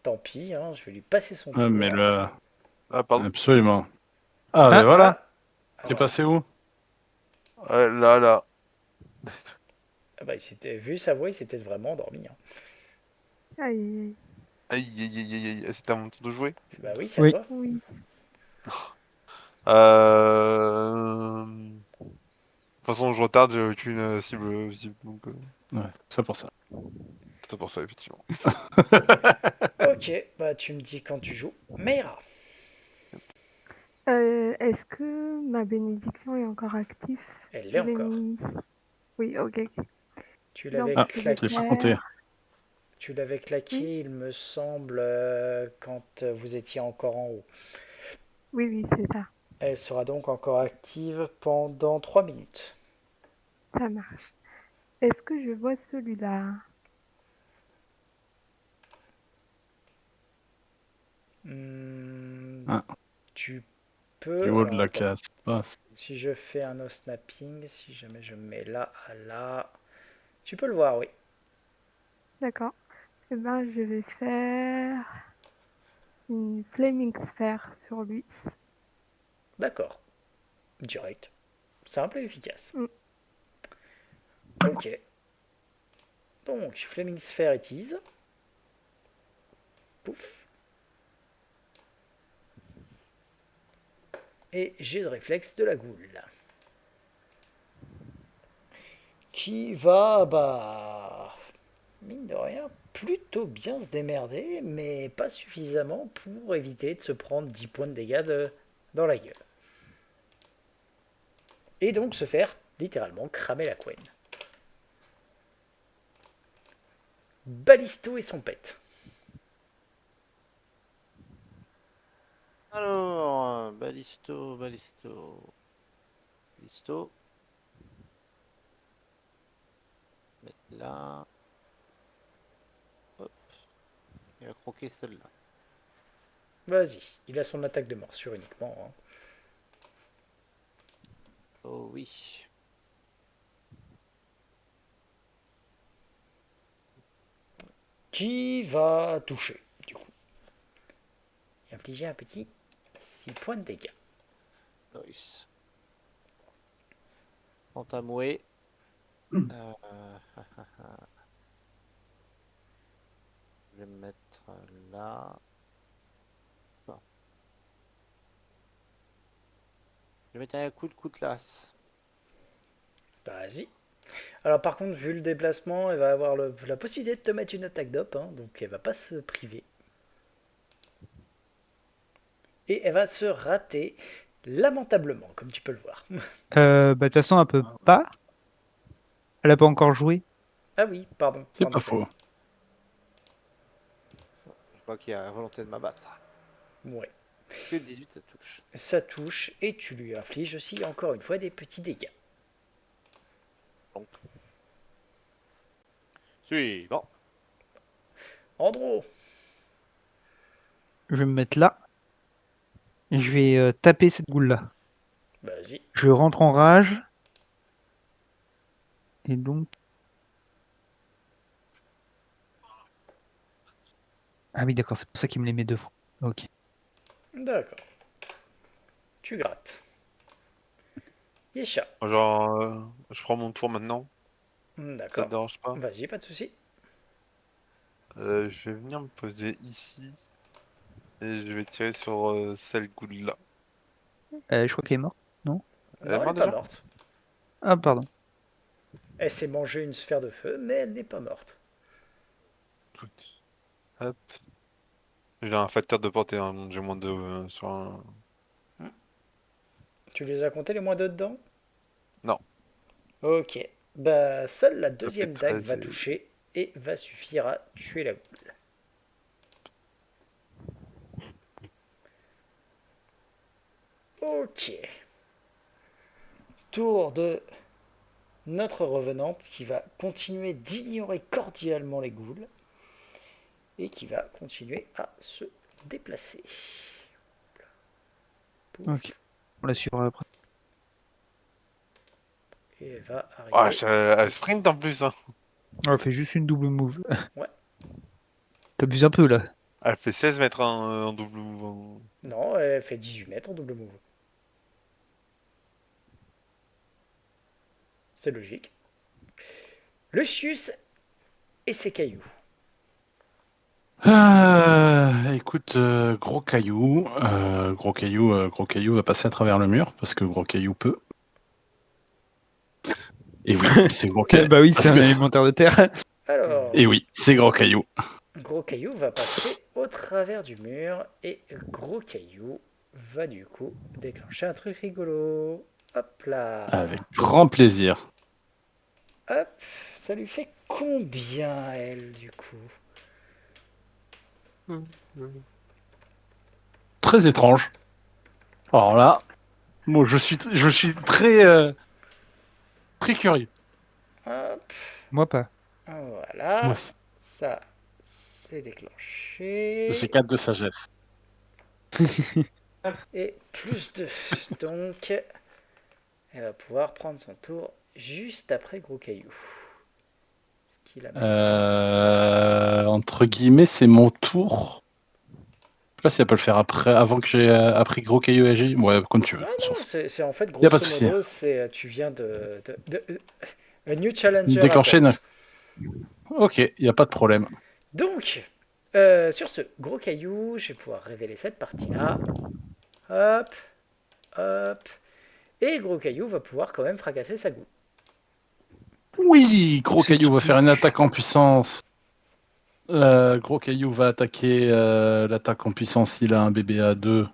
Tant pis, hein, je vais lui passer son tour. Mais le... Ah, pardon. Absolument. Ah, ben voilà. T'es Alors, passé où? Là. ah bah, vu sa voix, il s'est peut-être vraiment endormi. Hein. Aïe, Aïe. C'est à mon tour de jouer. Bah oui, c'est à Oui. toi. oui. De toute façon, je retarde, j'ai aucune cible visible, donc Ouais, c'est pour ça. c'est pour ça, effectivement. Ok, bah tu me dis quand tu joues. Meira. Est-ce que ma bénédiction est encore active? Elle l'est Je l'ai encore. mis. Oui, ok. Tu Donc, l'avais Ah, je vais c'est pas claqué. compté. Tu l'avais claqué, il me semble, quand vous étiez encore en haut. Oui, oui, c'est ça. Elle sera donc encore active pendant 3 minutes. Ça marche. Est-ce que je vois celui-là? Hmm, Ah. Tu Du peux. haut de Alors, la attends. case. Ah, Si je fais un no snapping, si jamais je me mets là à là, tu peux le voir, oui. D'accord. Eh ben, je vais faire une Flaming Sphere sur lui. D'accord. Direct. Simple et efficace. Mm. Ok. Donc, Flaming Sphere it is. Pouf. Et j'ai de réflexe de la goule. Qui va, bah, mine de rien, plutôt bien se démerder, mais pas suffisamment pour éviter de se prendre 10 points de dégâts dans la gueule. Et donc se faire littéralement cramer la couenne. Balisto et son pet. Alors, Balisto, Balisto. Balisto. Mettre là. Hop. Il va croquer celle-là. Vas-y, il a son attaque de morsure uniquement. Hein. Oh oui. Qui va toucher, du coup. Et infliger un petit 6 points de dégâts. Nice. Entamoué. Je vais me mettre là. Non. Je vais mettre un coup de coutelas. Vas-y. Alors par contre, vu le déplacement, elle va avoir la possibilité de te mettre une attaque d'op, hein, donc elle va pas se priver. Et elle va se rater lamentablement, comme tu peux le voir. Bah, de toute façon, elle peut pas. Elle a pas encore joué. Ah oui, pardon. c'est en pas effet. faux. Je vois qu'il y a la volonté de m'abattre. Ouais. Est-ce que 18 ça touche? Ça touche et tu lui infliges aussi encore une fois des petits dégâts. Suivant. Andro, Je vais me mettre là. Et je vais taper cette goule-là. vas-y. Je rentre en rage. Et donc. Ah oui, d'accord, c'est pour ça qu'il me les met deux fois. Ok. D'accord. Tu grattes. Yesha. Genre, je prends mon tour maintenant. Ça te D'accord. dérange pas? Vas-y, pas de souci. Je vais venir me poser ici. Et je vais tirer sur celle goule là. Je crois qu'elle est morte. Non? Elle est Non, elle n'est morte pas déjà? morte. Ah, pardon. Elle s'est mangée une sphère de feu, mais elle n'est pas morte. Écoute. Hop. J'ai un facteur de portée, hein, donc j'ai moins de sur un. Tu les as comptés les moins de dedans? Non. Ok. Bah, seule la Ça fait deuxième dague 13 va et- toucher et va suffire à tuer la goule. Ok. Tour de notre revenante qui va continuer d'ignorer cordialement les ghouls et qui va continuer à se déplacer. Pouf. Ok. On la suivra après. Et elle va Ah, arriver. elle sprint en plus, hein. On fait juste une double move. Ouais. T'abuses un peu là. Elle fait 16 mètres hein, en double move. Non, elle fait 18 mètres en double move. C'est logique. Lucius et ses cailloux. Écoute, gros caillou, gros caillou va passer à travers le mur parce que gros caillou peut. Et oui, c'est gros caillou. Bah oui, c'est parce un que- élémentaire de terre. Alors, Et oui, c'est gros caillou. gros caillou va passer au travers du mur et gros caillou va du coup déclencher un truc rigolo. Hop là. Avec grand plaisir. Hop, ça lui fait combien elle du coup? Très étrange. Alors là, bon, je suis très, très curieux. Hop, Moi pas. Moi voilà. aussi. Ça, c'est déclenché. J'ai 4 de sagesse. Et plus 2. Donc, elle va pouvoir prendre son tour juste après Gros Caillou. Ce qui la met. Entre guillemets, c'est mon tour. Je sais pas si elle peut le faire après, avant que j'ai appris Gros Caillou et Agi. Ouais, comme tu veux. Ah On s'en non, fout. c'est en fait, Y a pas de grosso souci. modo, tu viens a new challenger Déclencher une... happens. Ok, y a pas de problème. Donc, sur ce Gros Caillou, je vais pouvoir révéler cette partie-là. Hop, hop. Et Gros Caillou va pouvoir quand même fracasser sa goule. Oui, Gros C'est Caillou va qui? faire une attaque en puissance. Gros Caillou va attaquer l'attaque en puissance. Il a un BBA 2,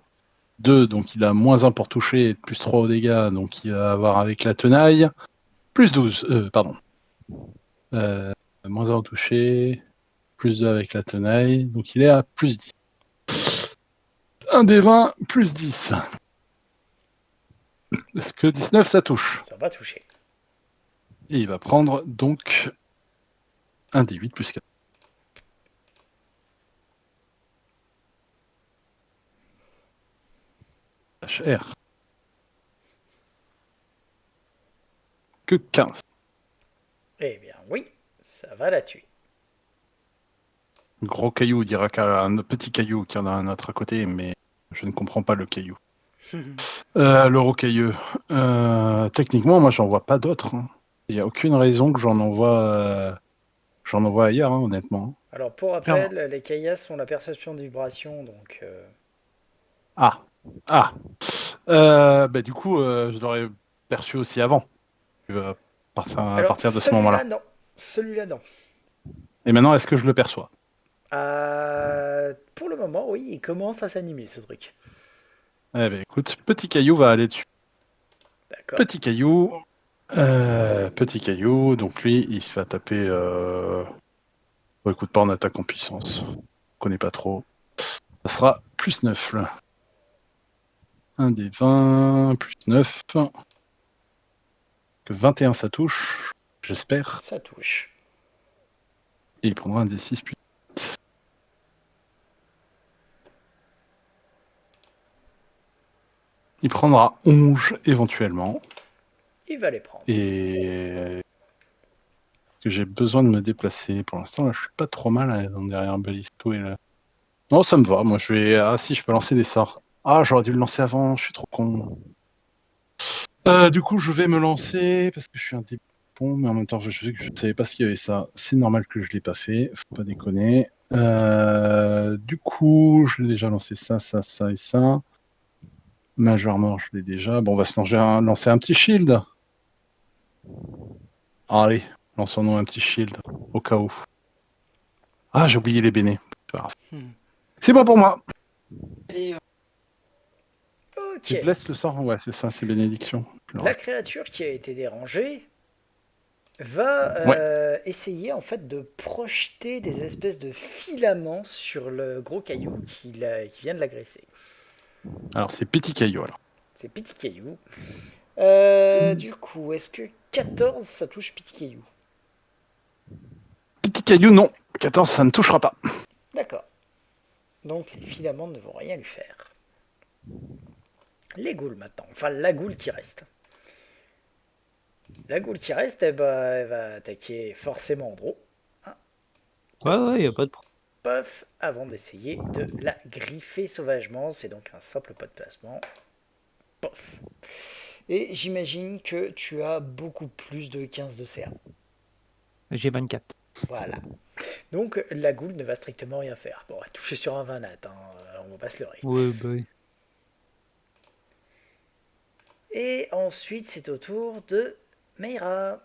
donc il a -1 pour toucher et plus 3 aux dégâts. Donc il va avoir avec la tenaille plus 12. Pardon. -1 au toucher, plus 2 avec la tenaille. Donc il est à plus 10. 1 des 20, plus 10. Est-ce que 19 ça touche? Ça va toucher. Et il va prendre donc un des 8 plus 4. HR. Que 15. Eh bien, oui, ça va la tuer. Gros caillou dira qu'un petit caillou qui en a un autre à côté, mais je ne comprends pas le caillou. Le rocailleux. Techniquement, moi, j'en vois pas d'autres. Hein. Il n'y a aucune raison que j'en envoie ailleurs, hein, honnêtement. Alors, pour rappel, les caillasses ont la perception de vibration, donc... Ah. Du coup, je l'aurais perçu aussi avant. À Alors, partir de ce moment-là. non. Celui-là, non. Et maintenant, est-ce que je le perçois? Pour le moment, oui, il commence à s'animer, ce truc. Eh ben, écoute, petit caillou va aller dessus. D'accord. Petit caillou, donc lui, il va taper. Bon, écoute, pas en attaque en puissance. On connaît pas trop. Ça sera plus 9 là. 1 des 20, plus 9. Que 21 ça touche, j'espère. Ça touche. Et il prendra un des 6 plus 8. Il prendra 11 éventuellement. Il va les prendre. Et que j'ai besoin de me déplacer. Pour l'instant, là, je suis pas trop mal là, derrière Ballisto et là. Non, ça me va. Moi, je vais. Ah, si, je peux lancer des sorts. Ah, j'aurais dû le lancer avant. Je suis trop con. Du coup, je vais me lancer parce que je suis un débutant, mais en même temps, je sais que je ne savais pas ce qu'il y avait ça. C'est normal que je ne l'ai pas fait. Faut pas déconner. Du coup, je l'ai déjà lancé ça et ça. Major mort, je l'ai déjà. Bon, on va se lancer un petit shield. Allez, lançons-nous un petit shield au cas où. Ah, j'ai oublié les bénés. C'est pas grave. C'est bon pour moi. Ok. Tu blesses le sort? Ouais, c'est ça, c'est bénédiction. La créature qui a été dérangée va essayer en fait de projeter des espèces de filaments sur le gros caillou qui vient de l'agresser. Alors, c'est petit caillou alors. C'est petit caillou. Du coup, est-ce que 14 ça touche petit caillou? Petit caillou, non. 14, ça ne touchera pas. D'accord. Donc les filaments ne vont rien lui faire. Les ghouls maintenant. Enfin, la goule qui reste. La goule qui reste, elle va attaquer forcément Andro. Ouais, y a pas de problème. Pof, avant d'essayer de la griffer sauvagement. C'est donc un simple pas de placement. Pof. Et j'imagine que tu as beaucoup plus de 15 de CA. J'ai 24. Voilà. Donc la goule ne va strictement rien faire. Bon, elle toucher sur un 20 nat, hein, on va pas se leurrer. Ouais, bah oui. Et ensuite, c'est au tour de Meira.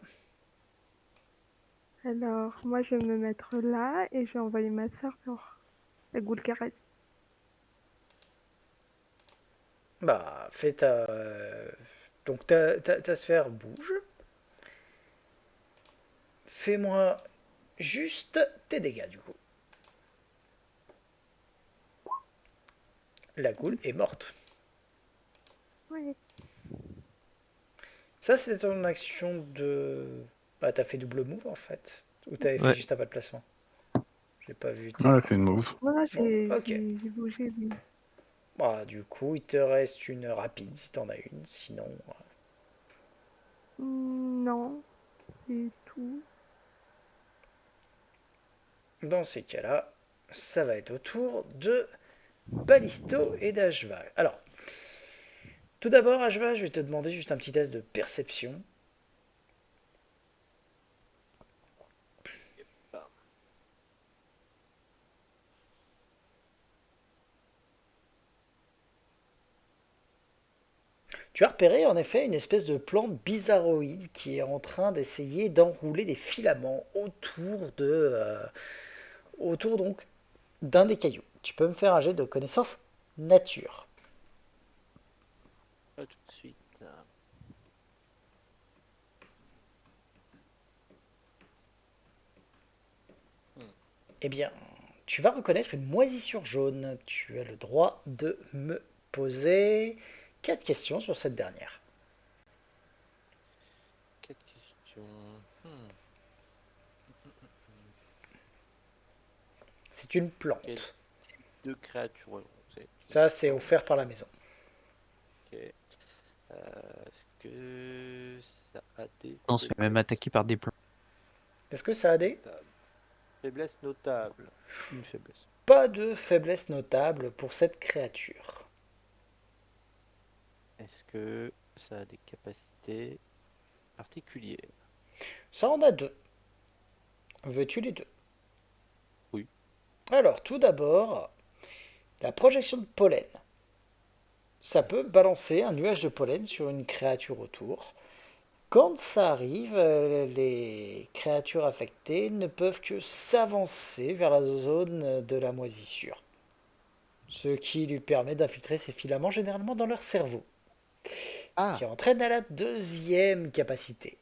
Alors, moi, je vais me mettre là et je vais envoyer ma soeur sur la goule caresse. Bah, fais ta... Donc ta sphère bouge. Fais-moi juste tes dégâts, du coup. La goule est morte. Oui. Ça, c'était ton action de... Bah, t'as fait double move, en fait. Ou t'avais fait Ouais. juste un pas de placement. J'ai pas vu. Ouais, elle a fait une move. Voilà, Bon, ok. j'ai bougé, oui. Bah, du coup, il te reste une rapide, si t'en as une. Sinon, Non, c'est tout. dans ces cas-là, ça va être au tour de Ballisto et d'Ashva. Alors, tout d'abord, Ashva, je vais te demander juste un petit test de perception. Tu as repéré en effet une espèce de plante bizarroïde qui est en train d'essayer d'enrouler des filaments autour donc d'un des cailloux. Tu peux me faire un jet de connaissance nature. Pas tout de suite. Eh bien, tu vas reconnaître une moisissure jaune. Tu as le droit de me poser 4 questions sur cette dernière. 4 questions. C'est une plante. Quel- Deux créatures. Ouais, Ça, c'est offert par la maison. ok. Est-ce que ça a des Je pense que même attaqué par des plans. Est-ce que ça a des... faiblesses notables? Une faiblesse. Pas de faiblesse notable pour cette créature. Est-ce que ça a des capacités particulières? Ça en a deux. Veux-tu les deux? Oui. Alors, tout d'abord, la projection de pollen. Ça peut balancer un nuage de pollen sur une créature autour. Quand ça arrive, les créatures affectées ne peuvent que s'avancer vers la zone de la moisissure. Ce qui lui permet d'infiltrer ces filaments généralement dans leur cerveau. Ce qui entraîne à la deuxième capacité.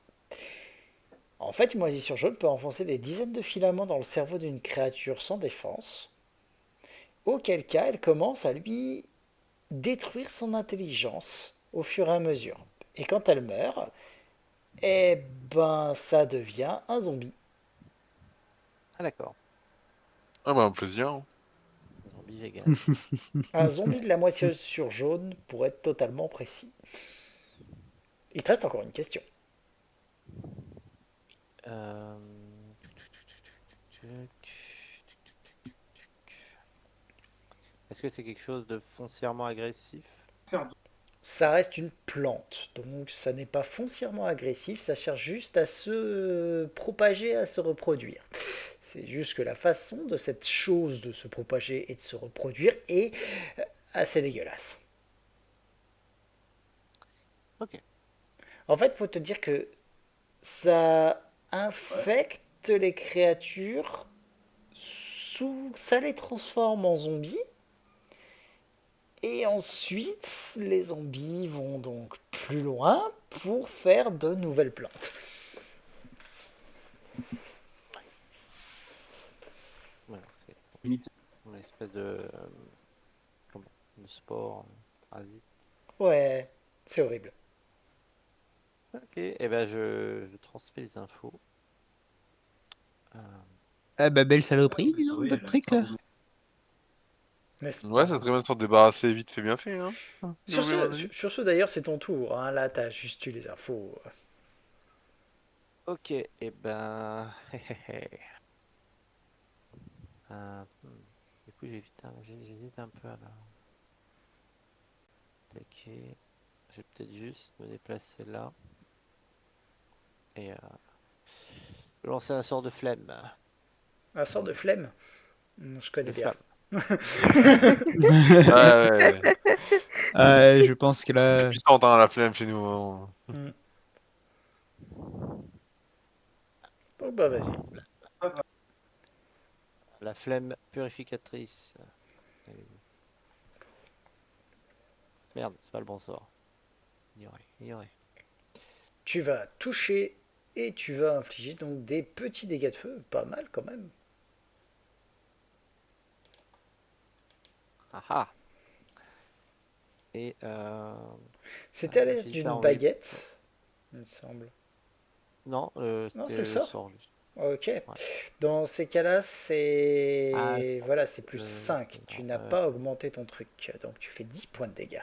En fait, une moisissure jaune peut enfoncer des dizaines de filaments dans le cerveau d'une créature sans défense, auquel cas elle commence à lui détruire son intelligence au fur et à mesure. Et quand elle meurt, eh ben ça devient un zombie. Ah d'accord. Ah bah, un plaisir. Hein. Zombie vegan. Un zombie de la moisissure jaune pour être totalement précis. Il te reste encore une question. Euh, Est-ce que c'est quelque chose de foncièrement agressif? Ça reste une plante, donc ça n'est pas foncièrement agressif, ça cherche juste à se propager, à se reproduire. C'est juste que la façon de cette chose de se propager et de se reproduire est assez dégueulasse. Ok. En fait, il faut te dire que ça infecte les créatures, ça les transforme en zombies, et ensuite les zombies vont donc plus loin pour faire de nouvelles plantes. Voilà, c'est une espèce comment, de sport parasite. Ouais, c'est horrible. Ok, et ben je transmets les infos. Ah bah belle saloperie, dis donc, votre truc là. N'est-ce Ouais, pas? ça serait bien de s'en débarrasser vite fait bien fait. Hein. Sur Oui, à mon ce, avis. sur ce d'ailleurs, c'est ton tour. Hein. Là, t'as juste eu les infos. Ok, et ben. Du coup, j'hésite un peu à attaquer. Je vais peut-être juste me déplacer là. Et lancer un sort de flemme. Un sort de flemme. Je connais De bien. flamme. Ouais, ouais. Je pense que C'est là, puissant, hein, la flemme chez nous. Hein. Hmm. Donc bah vas-y. La flemme purificatrice. Merde, c'est pas le bon sort. Ignorer. Tu vas toucher et tu vas infliger donc des petits dégâts de feu. Pas mal quand même. Ah ah. Et C'était à j'ai l'aide fait d'une envoyer- baguette, il me semble. Non, Non, c'était c'est le le sort. sort juste. Ok. Dans ces cas-là, c'est... Ah, Voilà, c'est plus je- 5. Tu n'as ouais. pas augmenté ton truc. Donc tu fais 10 points de dégâts.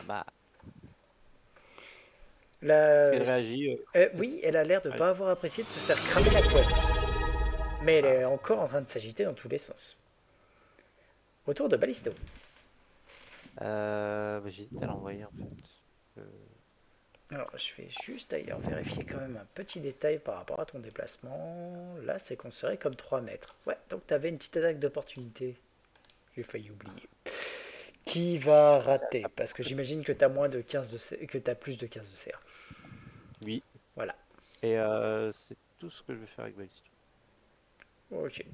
Bah, La... est-ce qu'elle réagit oui, elle a l'air de Ouais. pas avoir apprécié de se faire cramer la couette. Mais elle est encore en train de s'agiter dans tous les sens. Autour de Ballisto. J'hésite à l'envoyer en fait. Alors, je vais juste d'ailleurs vérifier quand même un petit détail par rapport à ton déplacement. Là, c'est considéré comme 3 mètres. Ouais, donc tu avais une petite attaque d'opportunité. J'ai failli oublier. Qui va rater parce que j'imagine que tu as moins de 15 de que tu as plus de 15 de CA. Oui. Voilà. Et c'est tout ce que je vais faire avec Ballisto. Ok.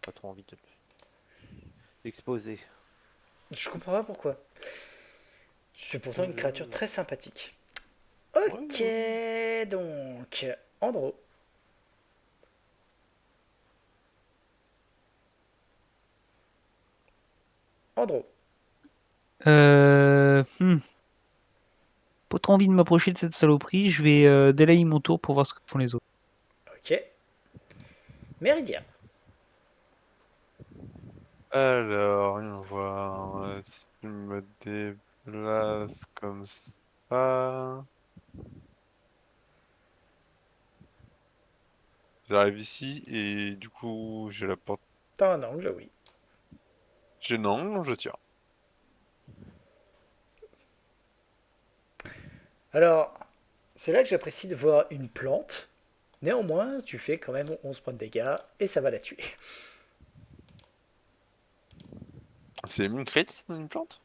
Pas trop envie de l'exposer. Je comprends pas pourquoi. C'est pourtant une créature très sympathique. Ok, donc Andro. Andro. Pas trop envie de m'approcher de cette saloperie. Je vais délayer mon tour pour voir ce que font les autres. Ok. Méridien. Alors, on va voir. Si tu me déplaces comme ça. J'arrive ici et du coup, j'ai la porte. T'as un angle, oui. J'ai non, je tire. Alors, c'est là que j'apprécie de voir une plante. Néanmoins, tu fais quand même 11 points de dégâts et ça va la tuer. C'est une crit dans une plante?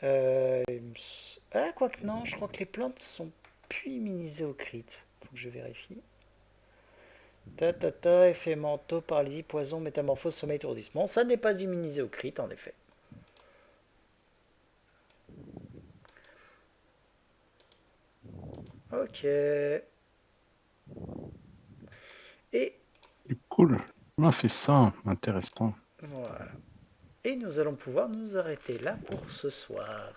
Ah, quoique non, je crois que les plantes sont plus immunisées au crit. Faut que je vérifie. Effet mentaux, paralysie, poison, métamorphose, sommeil, étourdissement. Ça n'est pas immunisé au crit, en effet. Ok. Et Cool. On a fait ça, intéressant. voilà. Et nous allons pouvoir nous arrêter là pour ce soir.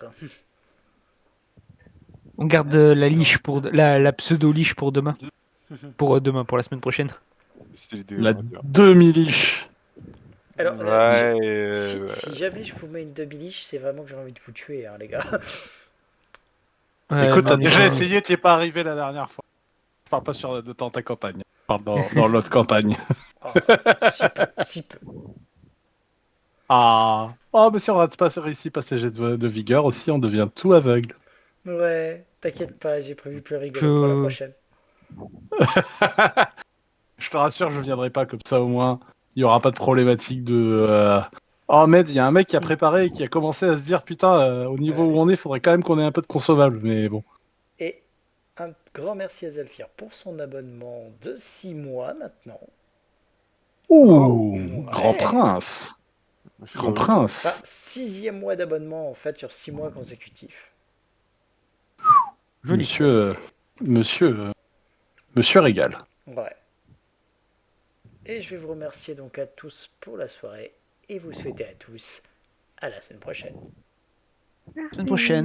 On garde la liche pour la pseudo-liche pour demain. Pour demain, pour la semaine prochaine. C'est l'idée, La on va dire. demi-liche. Alors, Ouais, si jamais je vous mets une demi-liche, c'est vraiment que j'ai envie de vous tuer, hein, les gars. Écoute, non, t'as mais déjà bon, essayé, t'y es pas arrivé la dernière fois. Je parle pas dans ta campagne. Je parle dans l'autre campagne. Oh, si peu, si peu. Ah, oh, mais si on rate pas réussi à passer jet de vigueur aussi, on devient tout aveugle. Ouais, t'inquiète pas, j'ai prévu plus rigolo pour la prochaine. Je te rassure, je viendrai pas comme ça au moins. Il y aura pas de problématique de. Oh, Med, il y a un mec qui a préparé et qui a commencé à se dire putain, au niveau où on est, faudrait quand même qu'on ait un peu de consommable. Mais bon. Et un grand merci à Zalfir pour son abonnement de 6 mois maintenant. Ouh, ouais. grand prince. Grand Enfin, prince. 6e mois d'abonnement en fait sur 6 mois consécutifs. joli. Monsieur Régal. Ouais. Et je vais vous remercier donc à tous pour la soirée et vous souhaiter à tous à la semaine prochaine. Semaine prochaine.